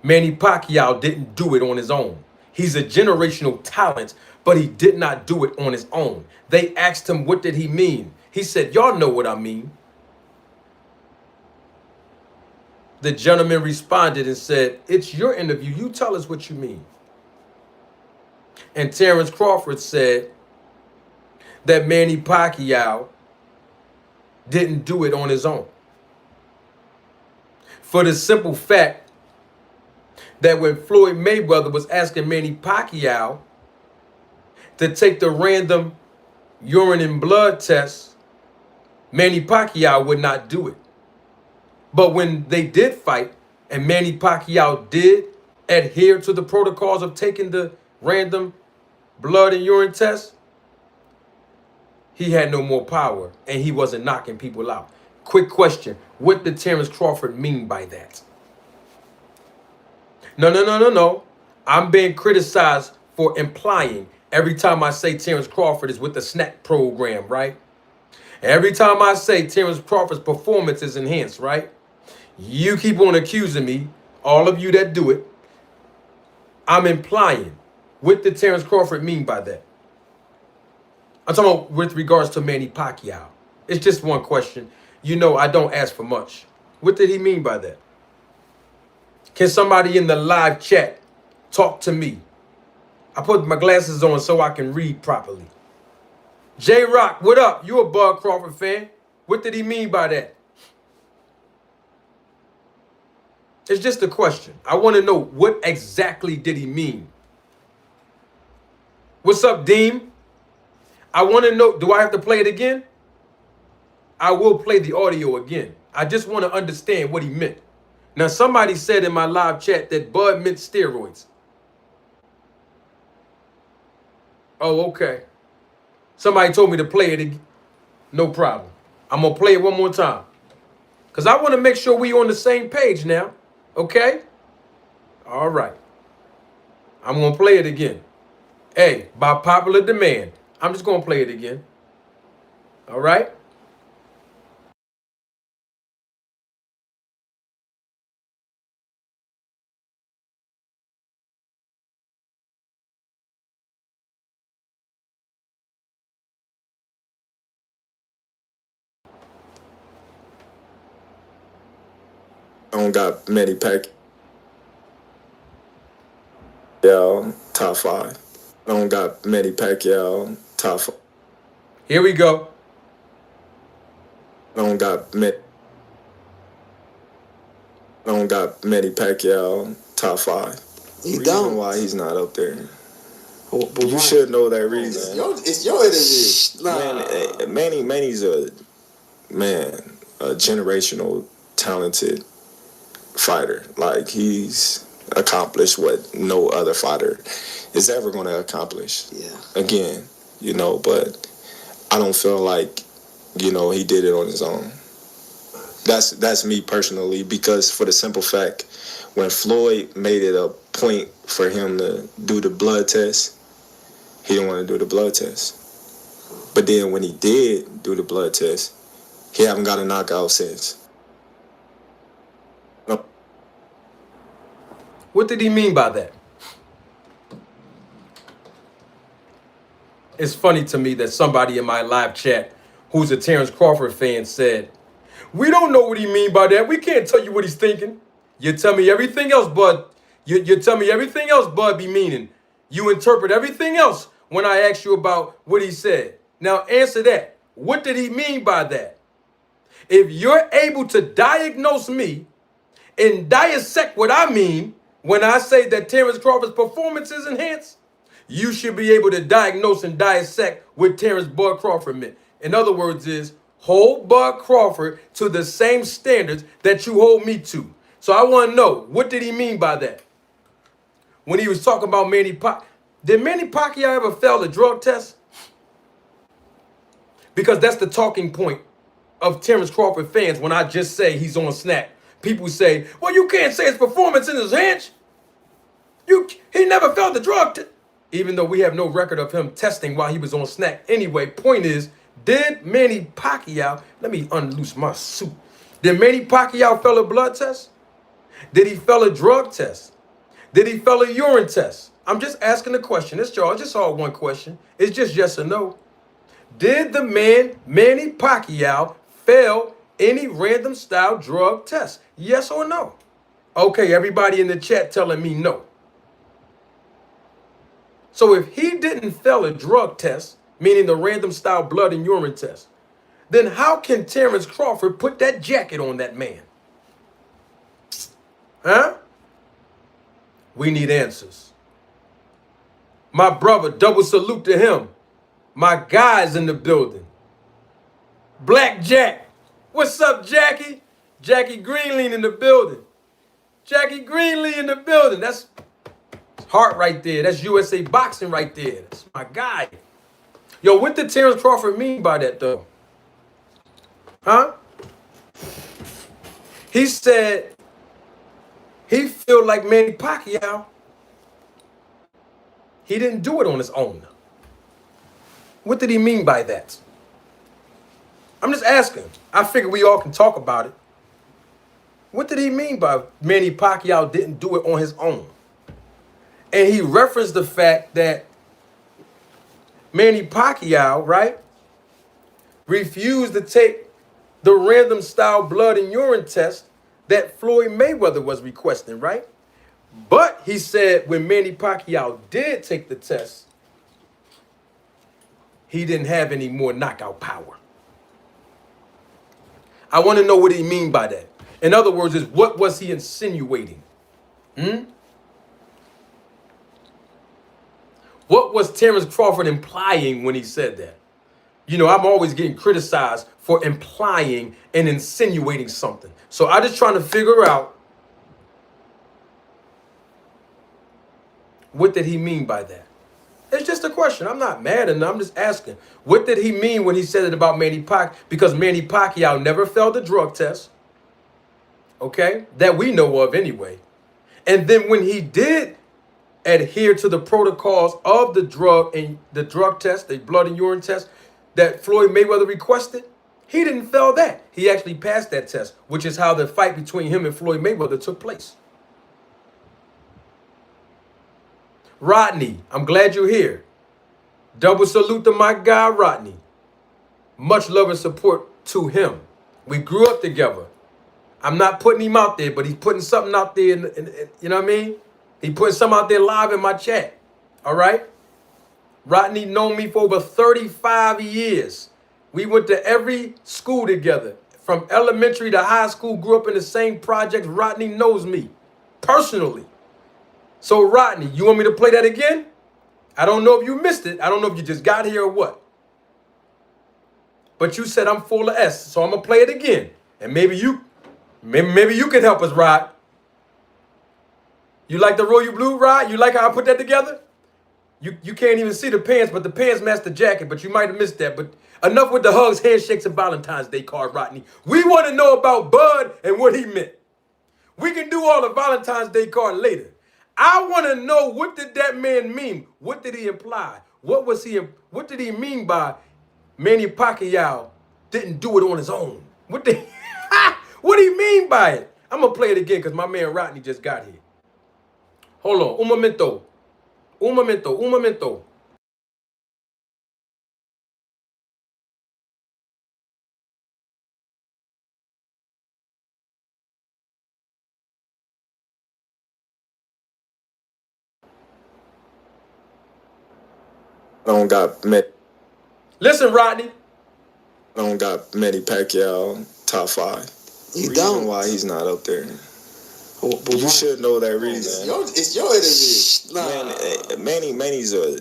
Manny Pacquiao didn't do it on his own. He's a generational talent, but he did not do it on his own. They asked him, what did he mean? He said, y'all know what I mean. The gentleman responded and said, it's your interview. You tell us what you mean. And Terence Crawford said that Manny Pacquiao didn't do it on his own. For the simple fact that when Floyd Mayweather was asking Manny Pacquiao to take the random urine and blood test, Manny Pacquiao would not do it. But when they did fight and Manny Pacquiao did adhere to the protocols of taking the random blood and urine test, he had no more power and he wasn't knocking people out. Quick question. What did Terence Crawford mean by that? No. I'm being criticized for implying every time I say Terence Crawford is with the SNAC program, right? Every time I say Terence Crawford's performance is enhanced, right? You keep on accusing me, all of you that do it. I'm implying What did Terence Crawford mean by that? I'm talking about with regards to Manny Pacquiao. It's just one question. You know, I don't ask for much. What did he mean by that? Can somebody in the live chat talk to me? I put my glasses on so I can read properly. J-Rock, what up? You a Bud Crawford fan? What did he mean by that? It's just a question. I want to know, what exactly did he mean? What's up, Deem? I want to know, do I have to play it again? I will play the audio again. I just want to understand what he meant. Now, somebody said in my live chat that Bud meant steroids. Oh, okay. Somebody told me to play it again. No problem. I'm going to play it one more time. Because I want to make sure we on the same page now. Okay? All right. I'm going to play it again. Hey, by popular demand, I'm just going to play it again. All right? I don't got Manny Pacquiao top 5. I don't got Manny Pacquiao top 5. Here we go. I don't got Manny Pacquiao top 5. He Reason don't. why he's not up there. But You should know that reason. It's your interview. Nah. Manny's a generational talented fighter. Like, he's accomplished what no other fighter is ever going to accomplish. Yeah. Again, you know, but I don't feel like, you know, he did it on his own. That's me personally, because for the simple fact, when Floyd made it a point for him to do the blood test, he didn't want to do the blood test. But then when he did do the blood test, he haven't got a knockout since. No. What did he mean by that? It's funny to me that somebody in my live chat who's a Terence Crawford fan said, "We don't know what he mean by that. We can't tell you what he's thinking. You tell me everything else, Bud. You tell me everything else Bud be meaning. You interpret everything else when I ask you about what he said. Now answer that. What did he mean by that? If you're able to diagnose me and dissect what I mean when I say that Terence Crawford's performance is enhanced, you should be able to diagnose and dissect what Terence Bud Crawford meant. In other words, is hold Bud Crawford to the same standards that you hold me to. So I want to know, what did he mean by that? When he was talking about Manny Pacquiao, did Manny Pacquiao ever fail the drug test? Because that's the talking point of Terence Crawford fans when I just say he's on SNAC. People say, well, you can't say his performance in his hands. He never failed the drug test. Even though we have no record of him testing while he was on SNAC. Anyway, point is, did Manny Pacquiao, let me unloose my suit. Did Manny Pacquiao fail a blood test? Did he fail a drug test? Did he fail a urine test? I'm just asking the question. It's just all one question. It's just yes or no. Did the man, Manny Pacquiao, fail any random style drug test? Yes or no? Okay, everybody in the chat telling me no. So if he didn't fail a drug test, meaning the random style blood and urine test, then how can Terence Crawford put that jacket on that man? Huh? We need answers. My brother, double salute to him. My guy's in the building. Black Jack. What's up, Jackie? Jackie Greenlee in the building. Jackie Greenlee in the building. That's heart right there. That's USA Boxing right there. That's my guy. Yo, what did Terence Crawford mean by that, though? Huh? He said he feel like Manny Pacquiao, he didn't do it on his own. What did he mean by that? I'm just asking. I figure we all can talk about it. What did he mean by Manny Pacquiao didn't do it on his own? And he referenced the fact that Manny Pacquiao, right, refused to take the random style blood and urine test that Floyd Mayweather was requesting, right? But he said when Manny Pacquiao did take the test, he didn't have any more knockout power. I want to know what he mean by that. In other words, is what was he insinuating? What was Terence Crawford implying when he said that? You know, I'm always getting criticized for implying and insinuating something. So I'm just trying to figure out what did he mean by that? It's just a question. I'm not mad at him. I'm just asking. What did he mean when he said it about Manny Pacquiao? Because Manny Pacquiao never failed the drug test. Okay? That we know of anyway. And then when he did adhere to the protocols of the drug and the drug test, the blood and urine test that Floyd Mayweather requested, he didn't fail that. He actually passed that test, which is how the fight between him and Floyd Mayweather took place. Rodney, I'm glad you're here. Double salute to my guy, Rodney. Much love and support to him. We grew up together. I'm not putting him out there, but he's putting something out there, you know what I mean? He put something out there live in my chat, all right? Rodney known me for over 35 years. We went to every school together, from elementary to high school, grew up in the same projects. Rodney knows me personally. So, Rodney, you want me to play that again? I don't know if you missed it. I don't know if you just got here or what. But you said I'm full of S, so I'm going to play it again. And maybe you can help us, Rod. You like the Royal Blue, Rod? You like how I put that together? You can't even see the pants, but the pants match the jacket, but you might have missed that. But enough with the hugs, handshakes, and Valentine's Day card, Rodney. We want to know about Bud and what he meant. We can do all the Valentine's Day card later. I want to know, what did that man mean? What did he imply? What did he mean by Manny Pacquiao didn't do it on his own? What do you mean by it? I'm going to play it again because my man Rodney just got here. Hold on. Un momento. Don't got Manny. Listen, Rodney. Don't got Manny Pacquiao top 5. You Reason don't. why he's not up there. But You should know that reason. It's your interview. Nah. Manny's a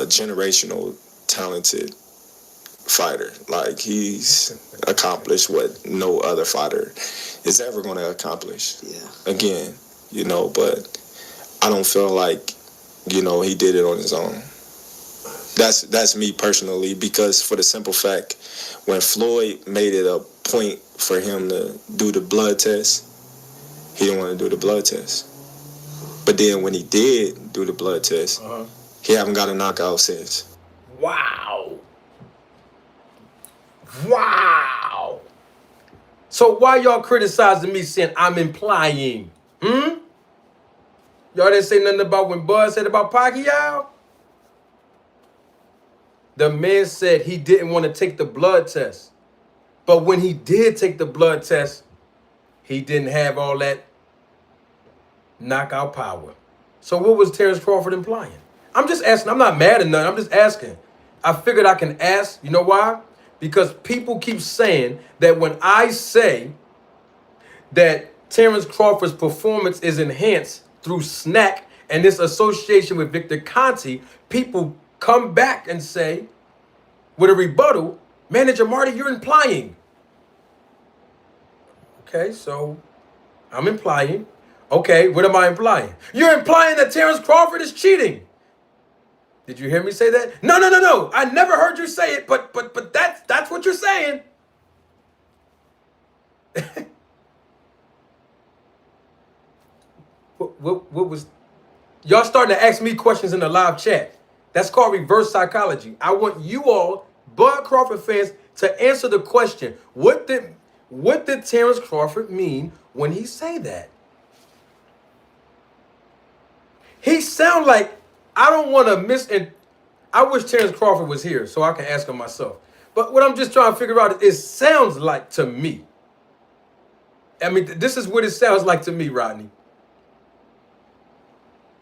generational talented fighter. Like, he's accomplished what no other fighter is ever going to accomplish. Yeah. Again, you know, but I don't feel like, you know, he did it on his own. That's me personally, because for the simple fact, when Floyd made it a point for him to do the blood test, he didn't want to do the blood test. But then when he did do the blood test, he haven't got a knockout since. Wow. Wow. So why y'all criticizing me saying I'm implying? Y'all didn't say nothing about when Bud said about Pacquiao? The man said he didn't want to take the blood test. But when he did take the blood test, he didn't have all that knockout power. So what was Terence Crawford implying? I'm just asking. I'm not mad at nothing. I'm just asking. I figured I can ask. You know why? Because people keep saying that when I say that Terence Crawford's performance is enhanced through SNAC and this association with Victor Conte, people come back and say, with a rebuttal, Manager Marty, you're implying. Okay, so I'm implying. Okay, what am I implying? You're implying that Terence Crawford is cheating. Did you hear me say that? No. I never heard you say it, but that's what you're saying. What was... Y'all starting to ask me questions in the live chat. That's called reverse psychology. I want you all, Bud Crawford fans, to answer the question. What did Terence Crawford mean when he say that? he sound like, I don't want to miss, and I wish Terence Crawford was here so I can ask him myself. But what I'm just trying to figure out is, it sounds like to me. I mean, this is what it sounds like to me, Rodney.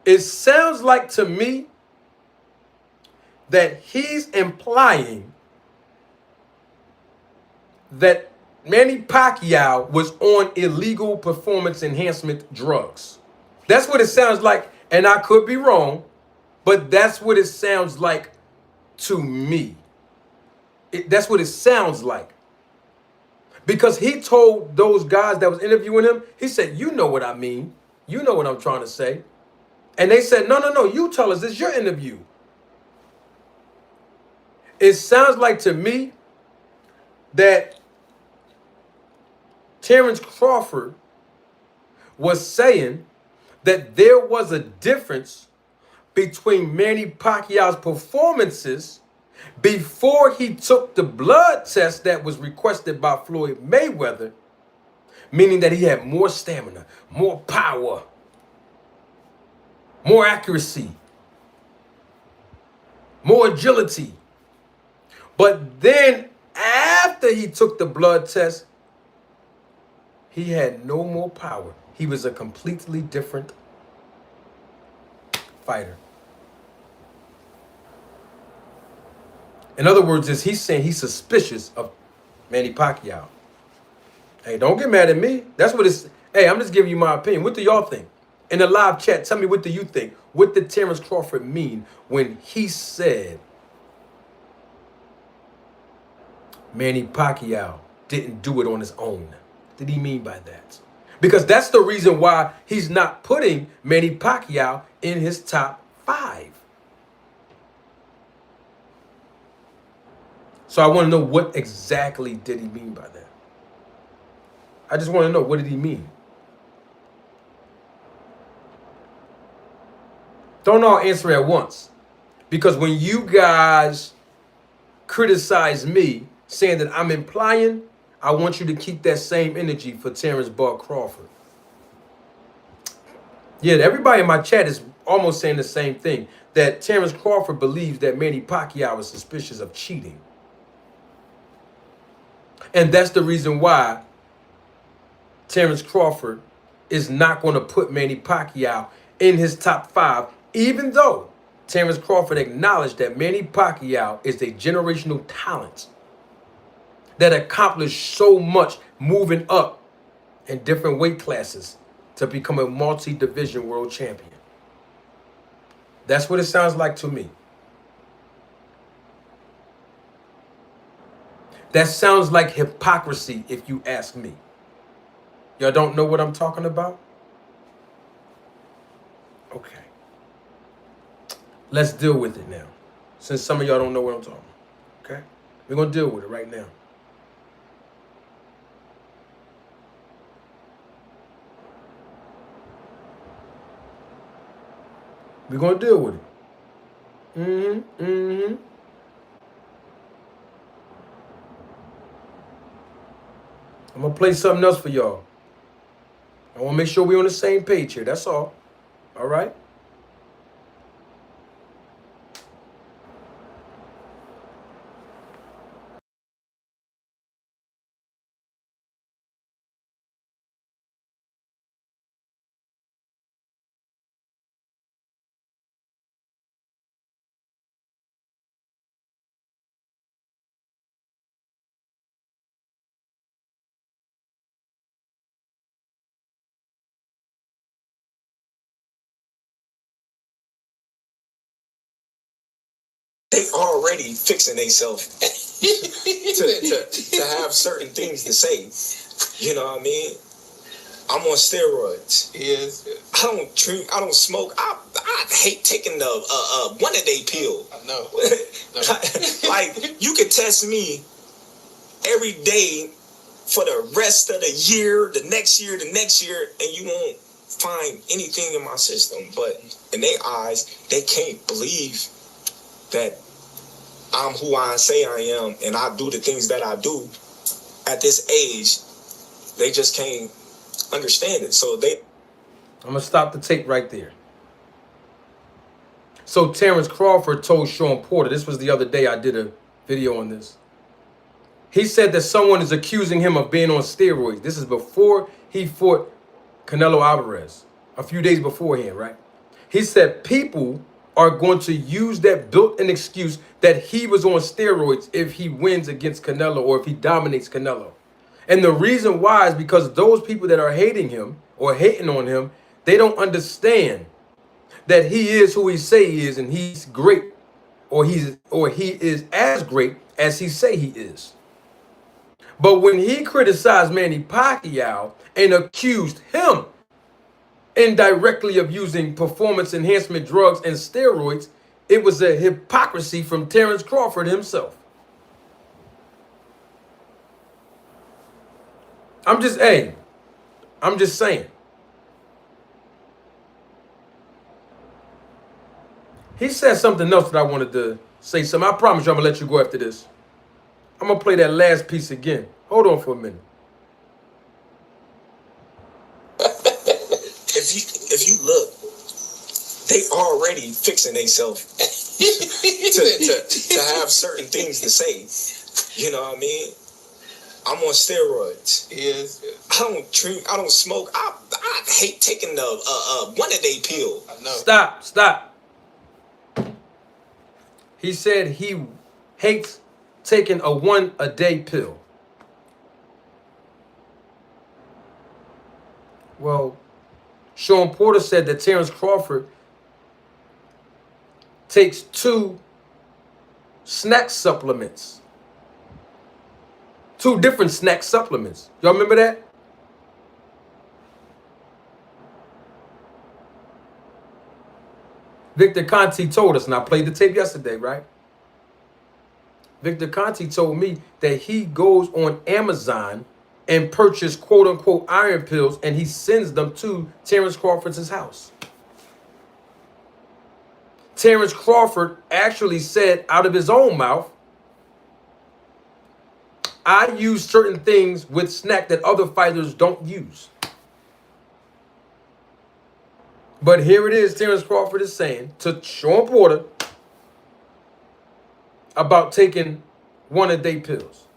It sounds like to me that he's implying that Manny Pacquiao was on illegal performance enhancement drugs. That's what it sounds like, and I could be wrong, but that's what it sounds like to me. That's what it sounds like. Because he told those guys that was interviewing him, he said, you know what I mean. You know what I'm trying to say. And they said, no, you tell us, it's your interview. It sounds like to me that Terence Crawford was saying that there was a difference between Manny Pacquiao's performances before he took the blood test that was requested by Floyd Mayweather, meaning that he had more stamina, more power, more accuracy, more agility. But then after he took the blood test, he had no more power. He was a completely different fighter. In other words, he's saying he's suspicious of Manny Pacquiao. Hey, don't get mad at me. That's what it's. Hey, I'm just giving you my opinion. What do y'all think? In the live chat, tell me, what do you think? What did Terence Crawford mean when he said Manny Pacquiao didn't do it on his own? What did he mean by that? Because that's the reason why he's not putting Manny Pacquiao in his top 5. So I want to know, what exactly did he mean by that? I just want to know, what did he mean? Don't all answer at once. Because when you guys criticize me, saying that I'm implying, I want you to keep that same energy for Terence Bud Crawford. Yeah, everybody in my chat is almost saying the same thing, that Terence Crawford believes that Manny Pacquiao is suspicious of cheating. And that's the reason why Terence Crawford is not going to put Manny Pacquiao in his top 5, even though Terence Crawford acknowledged that Manny Pacquiao is a generational talent that accomplished so much moving up in different weight classes to become a multi-division world champion. That's what it sounds like to me. That sounds like hypocrisy, if you ask me. Y'all don't know what I'm talking about? Okay. Let's deal with it now. Since some of y'all don't know what I'm talking about. Okay? We're going to deal with it right now. We're going to deal with it. I'm going to play something else for y'all. I want to make sure we're on the same page here. That's all. All right? They already fixing themselves to have certain things to say. You know what I mean? I'm on steroids. Yes. I don't drink. I don't smoke. I hate taking the one-a-day pill. I know. Like, you can test me every day for the rest of the year, the next year, and you won't find anything in my system. But in their eyes, they can't believe that I'm who I say I am, and I do the things that I do at this age. They just can't understand it. So I'm going to stop the tape right there. So Terence Crawford told Sean Porter, this was the other day I did a video on this. He said that someone is accusing him of being on steroids. This is before he fought Canelo Alvarez, a few days beforehand, right? He said people are going to use that built-in excuse that he was on steroids if he wins against Canelo or if he dominates Canelo. And the reason why is because those people that are hating him or hating on him, they don't understand that he is who he say he is, and he's great, or he is as great as he say he is. But when he criticized Manny Pacquiao and accused him indirectly of using performance enhancement drugs and steroids, it was a hypocrisy from Terence Crawford himself. I'm just saying. He said something else that I wanted to say something. I promise you I'm going to let you go after this. I'm going to play that last piece again. Hold on for a minute. If you look, they already fixing themselves to have certain things to say. You know what I mean? I'm on steroids. Yes. I don't drink. I don't smoke. I hate taking the one-a-day pill. Stop. He said he hates taking a one-a-day pill. Well, Sean Porter said that Terence Crawford takes 2 SNAC supplements. 2 different SNAC supplements. Y'all remember that? Victor Conti told us, and I played the tape yesterday, right? Victor Conti told me that he goes on Amazon and purchase quote-unquote iron pills, and he sends them to Terence Crawford's house. Terence Crawford actually said out of his own mouth, I use certain things with SNAC that other fighters don't use. But here it is, Terence Crawford is saying to Sean Porter about taking one-a-day pills.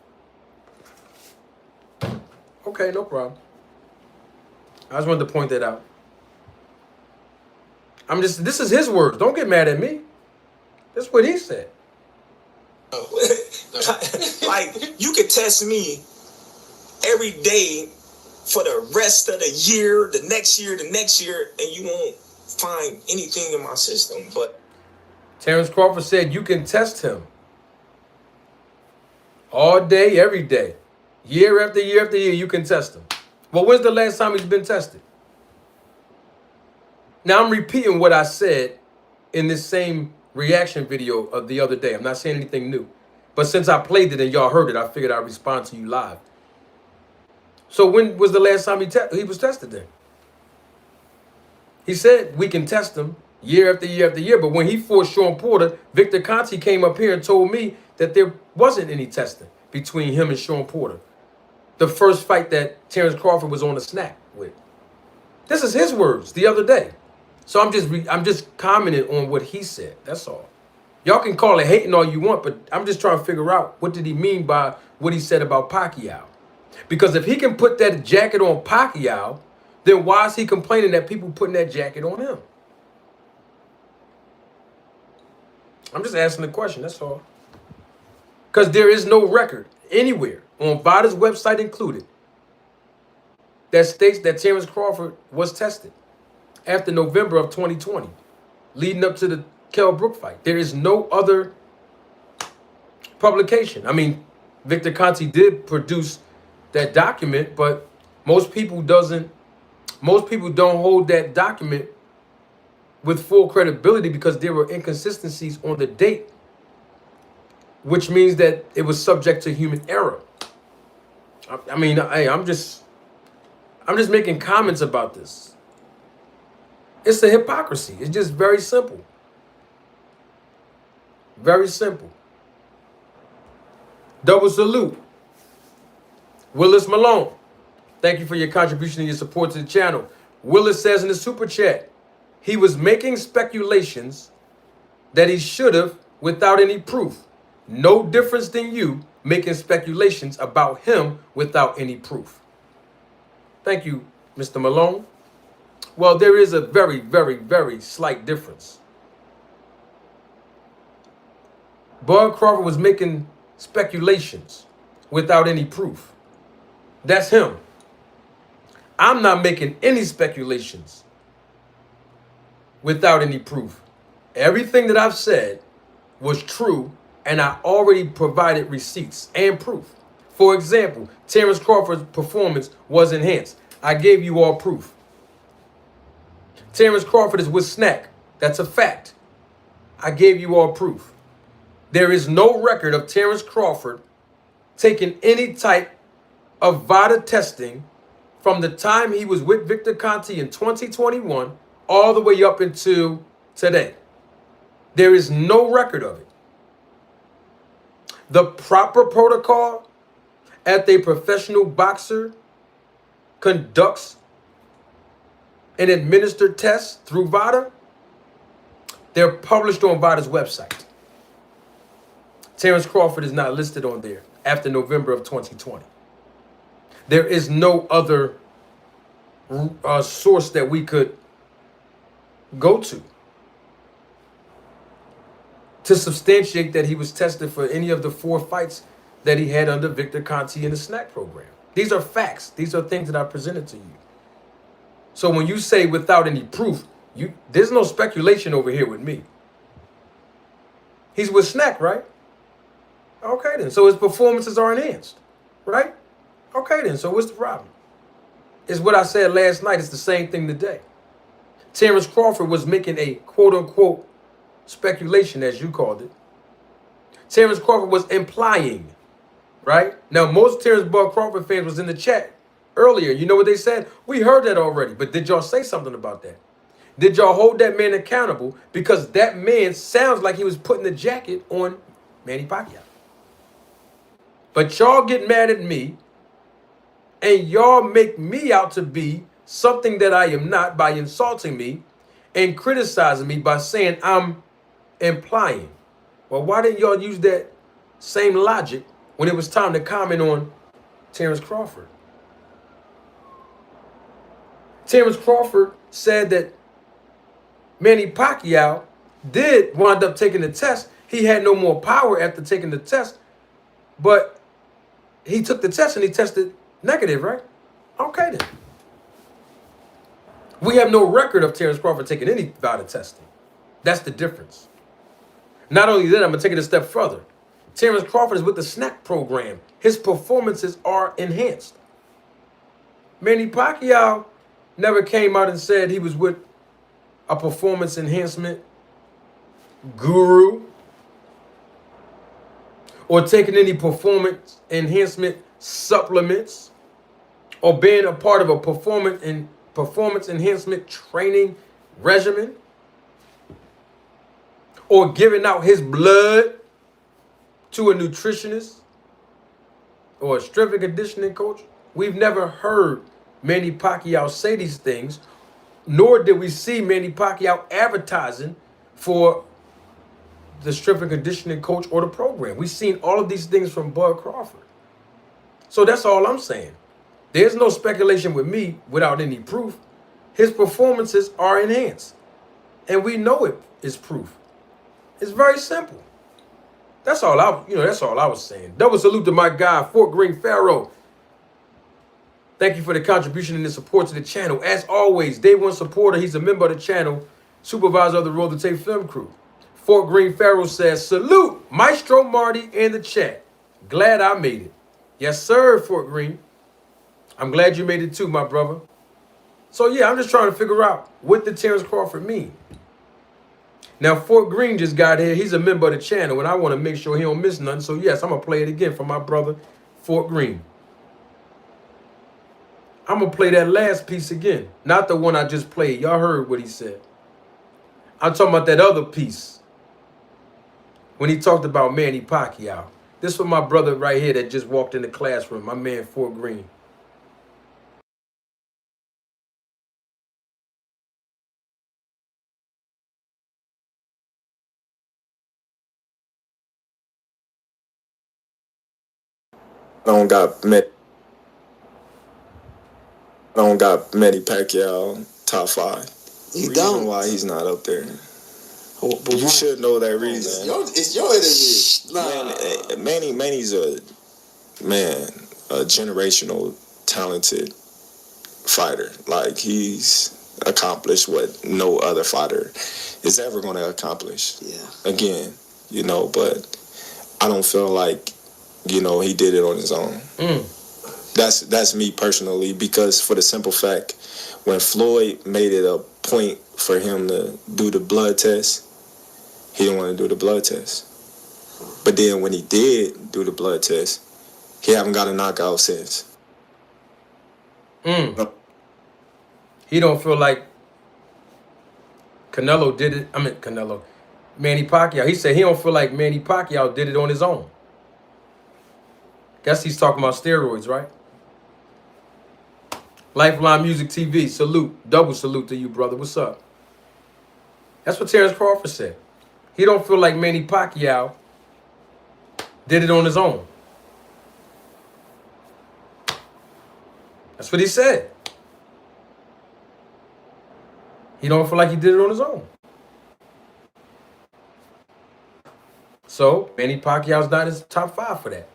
Okay, no problem. I just wanted to point that out. This is his words. Don't get mad at me. That's what he said. Like, you could test me every day for the rest of the year, the next year, and you won't find anything in my system. But Terence Crawford said you can test him all day, every day. Year after year after year, you can test him. Well, when's the last time he's been tested? Now, I'm repeating what I said in this same reaction video of the other day. I'm not saying anything new. But since I played it and y'all heard it, I figured I'd respond to you live. So when was the last time he was tested then? He said we can test him year after year after year. But when he fought Sean Porter, Victor Conti came up here and told me that there wasn't any testing between him and Sean Porter. The first fight that Terence Crawford was on a SNAC with. This is his words the other day. So I'm just commenting on what he said. That's all. Y'all can call it hating all you want, but I'm just trying to figure out what did he mean by what he said about Pacquiao. Because if he can put that jacket on Pacquiao, then why is he complaining that people putting that jacket on him? I'm just asking the question, that's all. Because there is no record anywhere, on VADA's website included, that states that Terence Crawford was tested after November of 2020, leading up to the Kell Brook fight. There is no other publication. I mean, Victor Conti did produce that document, but most people don't hold that document with full credibility because there were inconsistencies on the date, which means that it was subject to human error. I mean, hey, I'm just making comments about this. It's a hypocrisy. It's just very simple. Very simple. Double salute. Willis Malone, thank you for your contribution and your support to the channel. Willis says in the super chat, he was making speculations that he should have without any proof. No difference than you making speculations about him without any proof. Thank you, Mr. Malone. Well, there is a very, very, very slight difference. Bud Crawford was making speculations without any proof. That's him. I'm not making any speculations without any proof. Everything that I've said was true, and I already provided receipts and proof. For example, Terence Crawford's performance was enhanced. I gave you all proof. Terence Crawford is with SNAC. That's a fact. I gave you all proof. There is no record of Terence Crawford taking any type of VADA testing from the time he was with Victor Conti in 2021 all the way up until today. There is no record of it. The proper protocol at a professional boxer conducts and administered tests through VADA, they're published on VADA's website. Terence Crawford is not listed on there after November of 2020. There is no other source that we could go to substantiate that he was tested for any of the 4 fights that he had under Victor Conti in the SNAC program. These are facts. These are things that I presented to you. So when you say without any proof, there's no speculation over here with me. He's with SNAC, right? Okay, then. So his performances are enhanced, right? Okay, then. So what's the problem? It's what I said last night. It's the same thing today. Terence Crawford was making a quote-unquote speculation, as you called it. Terence Crawford was implying, right? Now, most Terence Bud Crawford fans was in the chat earlier. You know what they said? We heard that already. But did y'all say something about that? Did y'all hold that man accountable? Because that man sounds like he was putting the jacket on Manny Pacquiao. But y'all get mad at me, and y'all make me out to be something that I am not by insulting me and criticizing me by saying I'm implying. Well, why didn't y'all use that same logic when it was time to comment on Terence Crawford? Terence Crawford said that Manny Pacquiao did wind up taking the test. He had no more power after taking the test, but he took the test and he tested negative, right? Okay, then. We have no record of Terence Crawford taking any VADA testing. That's the difference. Not only that, I'm going to take it a step further. Terence Crawford is with the SNAC program. His performances are enhanced. Manny Pacquiao never came out and said he was with a performance enhancement guru or taking any performance enhancement supplements or being a part of a performance enhancement training regimen or giving out his blood to a nutritionist or a strength and conditioning coach. We've never heard Manny Pacquiao say these things, nor did we see Manny Pacquiao advertising for the strength and conditioning coach or the program. We've seen all of these things from Bud Crawford. So that's all I'm saying. There's no speculation with me without any proof. His performances are enhanced. And we know it is proof. It's very simple. That's all I was saying. Double salute to my guy, Fort Greene Pharaoh. Thank you for the contribution and the support to the channel. As always, day one supporter. He's a member of the channel, supervisor of the Roll the Tape film crew. Fort Greene Pharaoh says, salute Maestro Marty in the chat. Glad I made it. Yes, sir, Fort Greene. I'm glad you made it too, my brother. So, yeah, I'm just trying to figure out what did Terence Crawford mean. Now, Fort Greene just got here. He's a member of the channel, and I want to make sure he don't miss nothing. So, yes, I'm going to play it again for my brother, Fort Greene. I'm going to play that last piece again, not the one I just played. Y'all heard what he said. I'm talking about that other piece when he talked about Manny Pacquiao. This was my brother right here that just walked in the classroom, my man, Fort Greene. don't got Manny, Pacquiao top 5. He Reason don't. why he's not up there. But You should know that reason. It's your interview. Man, Manny's a generational talented fighter. Like, he's accomplished what no other fighter is ever going to accomplish. Yeah. Again, but I don't feel like, he did it on his own. That's me personally, because for the simple fact, when Floyd made it a point for him to do the blood test, he didn't want to do the blood test. But then when he did do the blood test, he haven't got a knockout since. He don't feel like Canelo did it. Manny Pacquiao. He said he don't feel like Manny Pacquiao did it on his own. Guess he's talking about steroids, right? Lifeline Music TV, salute. Double salute to you, brother. What's up? That's what Terence Crawford said. He don't feel like Manny Pacquiao did it on his own. That's what he said. He don't feel like he did it on his own. So, Manny Pacquiao's not his top 5 for that.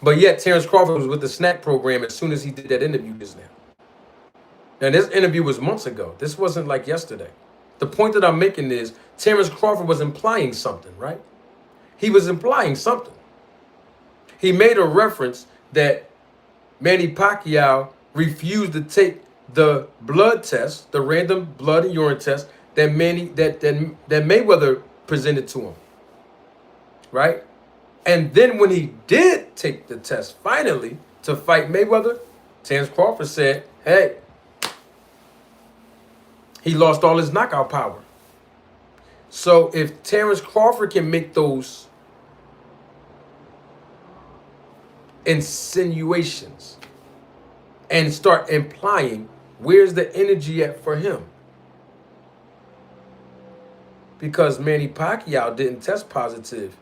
But yet, Terence Crawford was with the SNAC program as soon as he did that interview just now. Now, this interview was months ago. This wasn't like yesterday. The point that I'm making is Terence Crawford was implying something, right? He was implying something. He made a reference that Manny Pacquiao refused to take the blood test, the random blood and urine test that Mayweather presented to him, right? And then when he did take the test finally to fight Mayweather, Terence Crawford said, hey, he lost all his knockout power. So if Terence Crawford can make those insinuations and start implying, where's the energy at for him? Because Manny Pacquiao didn't test positive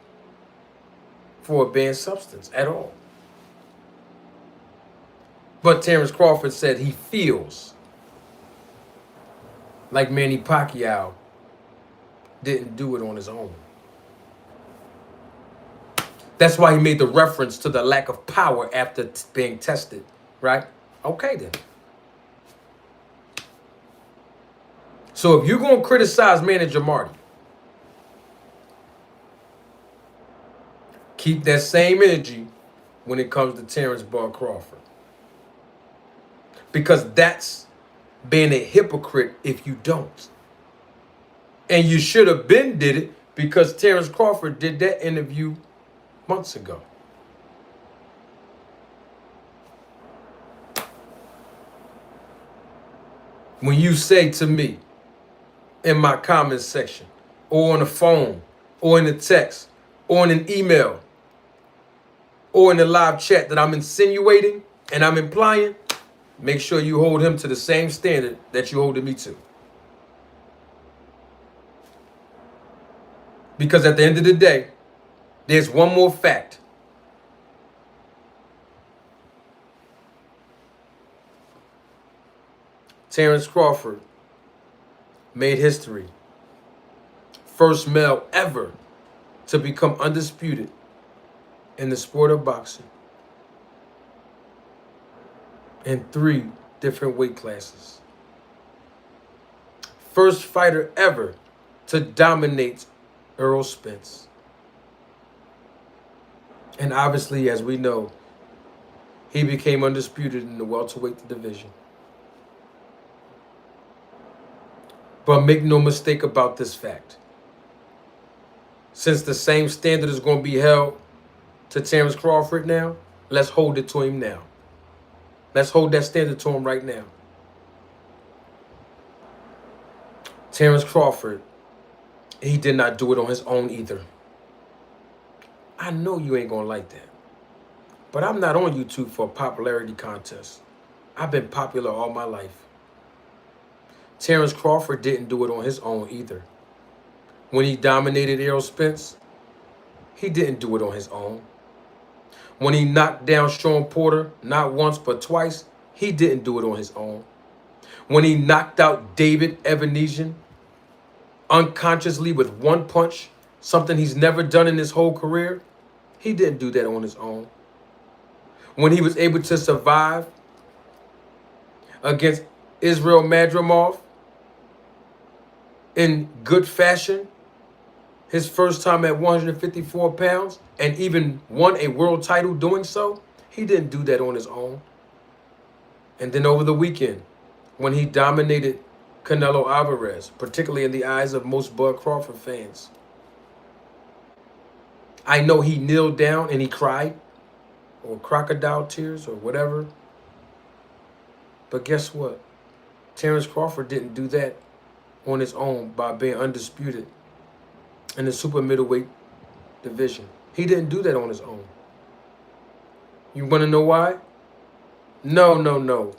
for a banned substance at all. But Terence Crawford said he feels like Manny Pacquiao didn't do it on his own. That's why he made the reference to the lack of power after being tested, right? Okay, then. So if you're going to criticize Manager Marty, keep that same energy when it comes to Terence Bud Crawford. Because that's being a hypocrite if you don't. And you should have been did it because Terence Crawford did that interview months ago. When you say to me in my comments section, or on the phone, or in the text, or in an email, or in the live chat that I'm insinuating and I'm implying, make sure you hold him to the same standard that you hold me to. Because at the end of the day, there's one more fact. Terence Crawford made history. First male ever to become undisputed in the sport of boxing in 3 different weight classes. First fighter ever to dominate Errol Spence. And obviously, as we know, he became undisputed in the welterweight division. But make no mistake about this fact. Since the same standard is going to be held to Terence Crawford now, let's hold it to him now. Let's hold that standard to him right now. Terence Crawford, he did not do it on his own either. I know you ain't going to like that. But I'm not on YouTube for a popularity contest. I've been popular all my life. Terence Crawford didn't do it on his own either. When he dominated Errol Spence, he didn't do it on his own. When he knocked down Sean Porter, not once but twice, he didn't do it on his own. When he knocked out David Evanesian unconsciously with one punch, something he's never done in his whole career, he didn't do that on his own. When he was able to survive against Israel Madrimov in good fashion, his first time at 154 pounds, and even won a world title doing so, he didn't do that on his own. And then over the weekend, when he dominated Canelo Alvarez, particularly in the eyes of most Bud Crawford fans, I know he kneeled down and he cried, or crocodile tears, or whatever. But guess what? Terence Crawford didn't do that on his own by being undisputed in the super middleweight division. He didn't do that on his own. You want to know why? No.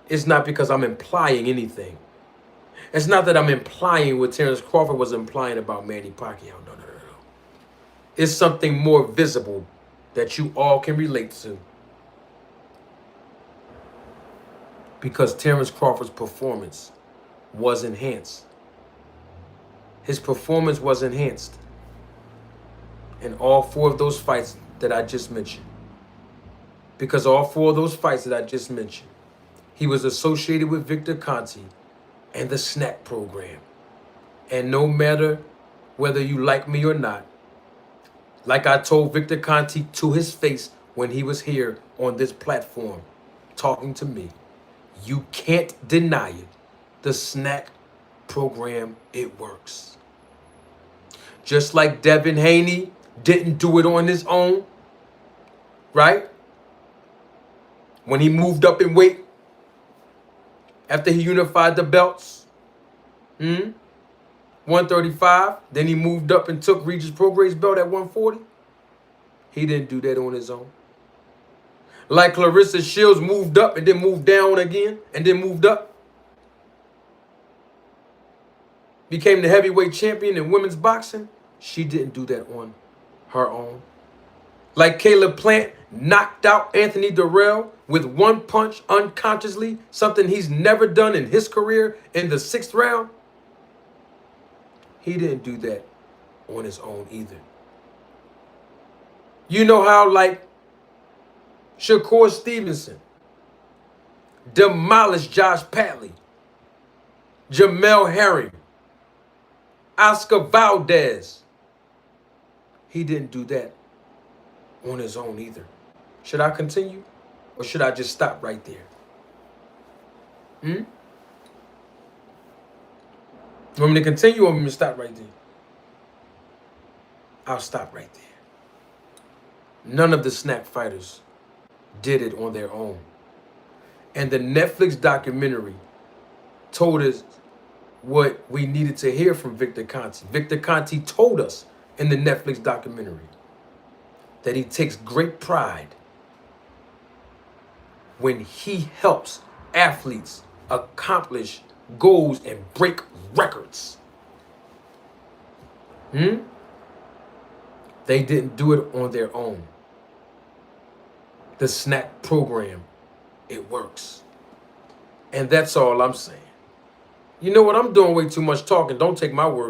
It's not because I'm implying anything. It's not that I'm implying what Terence Crawford was implying about Manny Pacquiao. No. It's something more visible that you all can relate to. Because Terence Crawford's performance was enhanced. His performance was enhanced in all four of those fights that I just mentioned. Because all four of those fights that I just mentioned, he was associated with Victor Conte and the SNAC program. And no matter whether you like me or not, like I told Victor Conte to his face when he was here on this platform talking to me, you can't deny it. The SNAC program, it works. Just like Devin Haney didn't do it on his own, right? When he moved up in weight after he unified the belts, 135, then he moved up and took Regis Prograis' belt at 140. He didn't do that on his own. Like Clarissa Shields moved up and then moved down again and then moved up. Became the heavyweight champion in women's boxing. She didn't do that on her own. Like Caleb Plant knocked out Anthony Durrell with one punch unconsciously, something he's never done in his career in the 6th round. He didn't do that on his own either. You know how, like, Shakur Stevenson demolished Josh Padley, Jamel Herring, Oscar Valdez. He didn't do that on his own either. Should I continue or should I just stop right there? You want me to continue or want me to stop right there? I'll stop right there. None of the SNAC fighters did it on their own. And the Netflix documentary told us what we needed to hear from Victor Conte. Victor Conte told us in the Netflix documentary that he takes great pride when he helps athletes accomplish goals and break records. They didn't do it on their own. The SNAC program, it works. And that's all I'm saying. You know what? I'm doing way too much talking. Don't take my word for it.